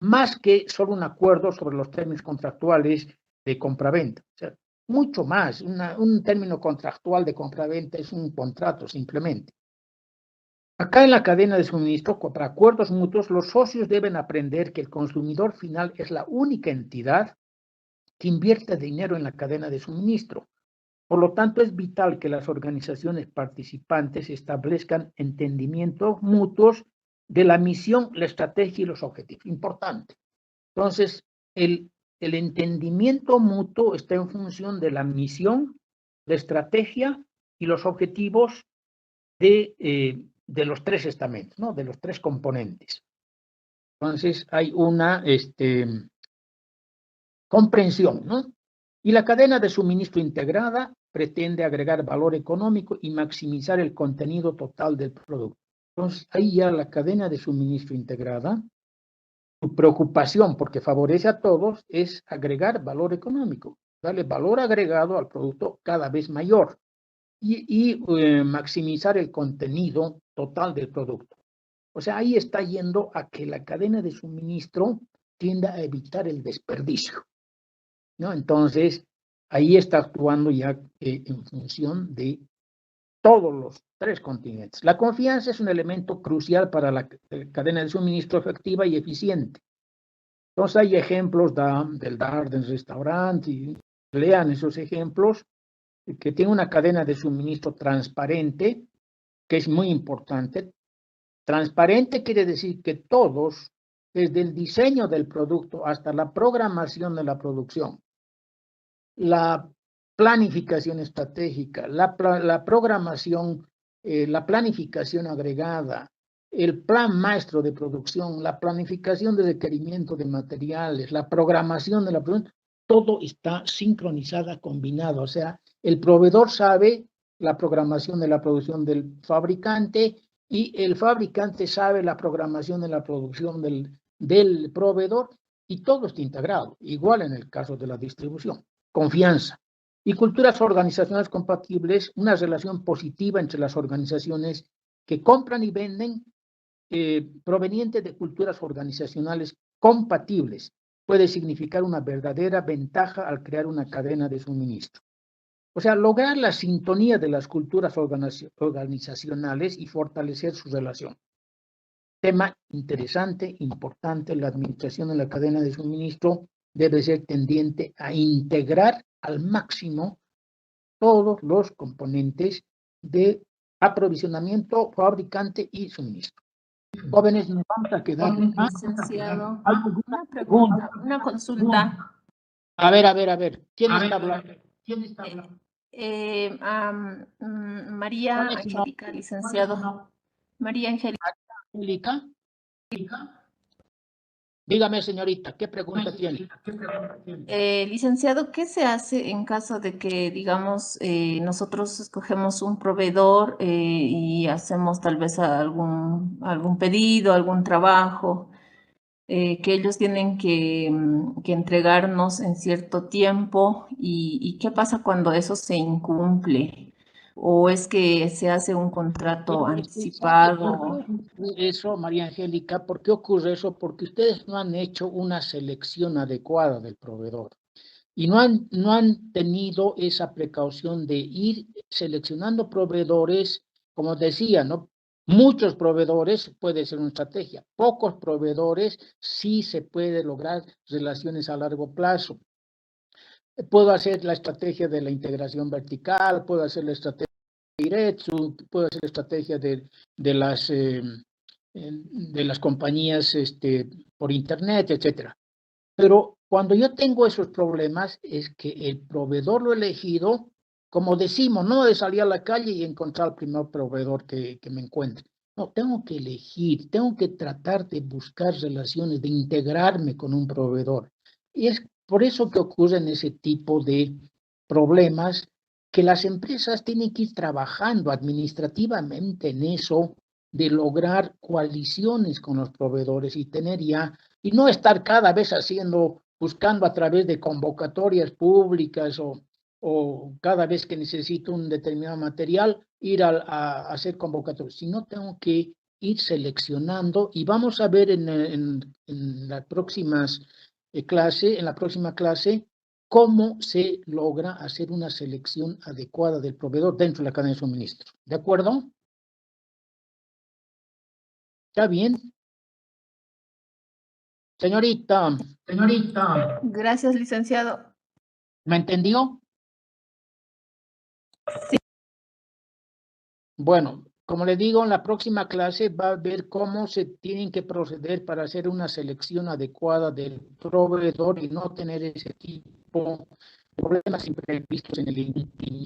un acuerdo sobre los términos contractuales de compraventa. O sea, mucho más. Un término contractual de compraventa es un contrato, simplemente. Acá en la cadena de suministro, para acuerdos mutuos, los socios deben aprender que el consumidor final es la única entidad que invierte dinero en la cadena de suministro. Por lo tanto, es vital que las organizaciones participantes establezcan entendimientos mutuos de la misión, la estrategia y los objetivos. Importante. Entonces, el entendimiento mutuo está en función de la misión, la estrategia y los objetivos de los tres estamentos, ¿no?, de los tres componentes. Entonces, hay una comprensión, ¿no? Y la cadena de suministro integrada pretende agregar valor económico y maximizar el contenido total del producto. Entonces, ahí ya la cadena de suministro integrada, su preocupación, porque favorece a todos, es agregar valor económico, darle valor agregado al producto cada vez mayor y maximizar el contenido total del producto. O sea, ahí está yendo a que la cadena de suministro tienda a evitar el desperdicio, ¿no? Entonces, ahí está actuando ya en función de todos los 3 continentes. La confianza es un elemento crucial para la cadena de suministro efectiva y eficiente. Entonces hay ejemplos del Darden Restaurant, y lean esos ejemplos, que tiene una cadena de suministro transparente, que es muy importante. Transparente quiere decir que todos, desde el diseño del producto hasta la programación de la producción, la planificación estratégica, la programación, la planificación agregada, el plan maestro de producción, la planificación de requerimiento de materiales, la programación de la producción, todo está sincronizada, combinado. O sea, el proveedor sabe la programación de la producción del fabricante y el fabricante sabe la programación de la producción del proveedor y todo está integrado, igual en el caso de la distribución. Confianza y culturas organizacionales compatibles, una relación positiva entre las organizaciones que compran y venden proveniente de culturas organizacionales compatibles puede significar una verdadera ventaja al crear una cadena de suministro. O sea, lograr la sintonía de las culturas organizacionales y fortalecer su relación. Tema interesante, importante, la administración de la cadena de suministro debe ser tendiente a integrar al máximo todos los componentes de aprovisionamiento, fabricante y suministro. Jóvenes, nos vamos a quedar. Licenciado, una pregunta, una consulta. A ver, ¿quién está hablando? María Angélica, licenciado. María Angélica. Angélica. Dígame, señorita, ¿qué pregunta tiene? Licenciado, ¿qué se hace en caso de que, digamos, nosotros escogemos un proveedor y hacemos tal vez algún pedido, algún trabajo, que ellos tienen que entregarnos en cierto tiempo? ¿Y qué pasa cuando eso se incumple? ¿O es que se hace un contrato anticipado? Eso, María Angélica, ¿por qué ocurre eso? Porque ustedes no han hecho una selección adecuada del proveedor y no han tenido esa precaución de ir seleccionando proveedores, como decía, ¿no? Muchos proveedores puede ser una estrategia, pocos proveedores sí se puede lograr relaciones a largo plazo. Puedo hacer la estrategia de la integración vertical, puedo hacer la estrategia puede ser estrategia de las compañías por internet, etcétera. Pero cuando yo tengo esos problemas es que el proveedor lo he elegido, como decimos, no de salir a la calle y encontrar el primer proveedor que me encuentre. No, tengo que elegir, tengo que tratar de buscar relaciones, de integrarme con un proveedor. Y es por eso que ocurren ese tipo de problemas, que las empresas tienen que ir trabajando administrativamente en eso, de lograr coaliciones con los proveedores y tener ya, y no estar cada vez buscando a través de convocatorias públicas o cada vez que necesito un determinado material, ir a hacer convocatorias, sino tengo que ir seleccionando y vamos a ver en las próximas en la próxima clase, cómo se logra hacer una selección adecuada del proveedor dentro de la cadena de suministro. ¿De acuerdo? ¿Está bien? Señorita. Gracias, licenciado. ¿Me entendió? Sí. Bueno, como le digo, en la próxima clase va a ver cómo se tienen que proceder para hacer una selección adecuada del proveedor y no tener ese tipo de problemas imprevistos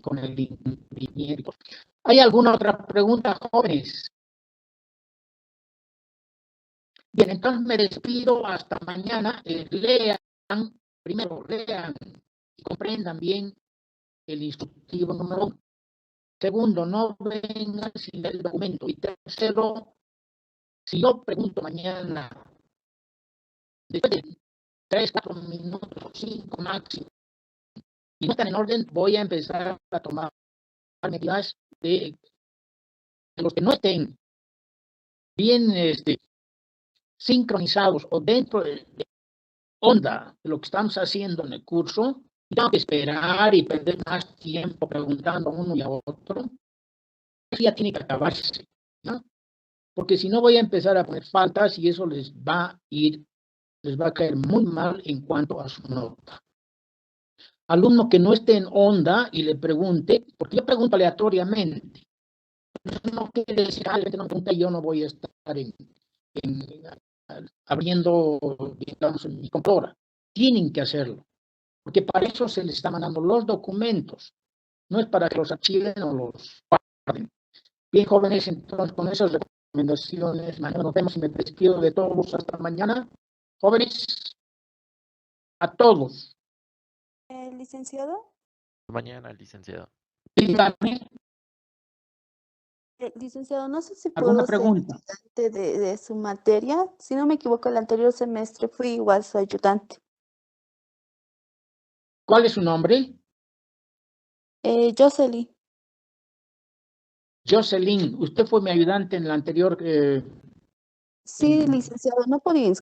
con el incumplimiento. ¿Hay alguna otra pregunta, jóvenes? Bien, entonces me despido hasta mañana. Primero lean y comprendan bien el instructivo número 1. Segundo, no vengan sin el documento. Y tercero, si yo pregunto mañana, después de 3, 4 minutos, 5 máximo, y no están en orden, voy a empezar a tomar medidas de los que no estén bien sincronizados o dentro de onda de lo que estamos haciendo en el curso, y tengo que esperar y perder más tiempo preguntando a uno y a otro, eso ya tiene que acabarse, ¿no? Porque si no voy a empezar a poner faltas y eso les va a caer muy mal en cuanto a su nota. Alumno que no esté en onda y le pregunte, porque yo pregunto aleatoriamente, no quiere decir, no me pregunta y yo no voy a estar abriendo, digamos, mi computadora. Tienen que hacerlo, porque para eso se les está mandando los documentos, no es para que los archiven o los guarden. Bien, jóvenes, entonces con esas recomendaciones, mañana nos vemos y me despido de todos hasta mañana. Jóvenes, a todos. Licenciado. Mañana, licenciado. Dígame. Licenciado, no sé si ¿Alguna puedo ser pregunta? ayudante de su materia. Si no me equivoco, el anterior semestre fui igual su ayudante. ¿Cuál es su nombre? Jocelyn. Jocelyn, usted fue mi ayudante en la anterior. Sí, licenciado, no podía inscribirme.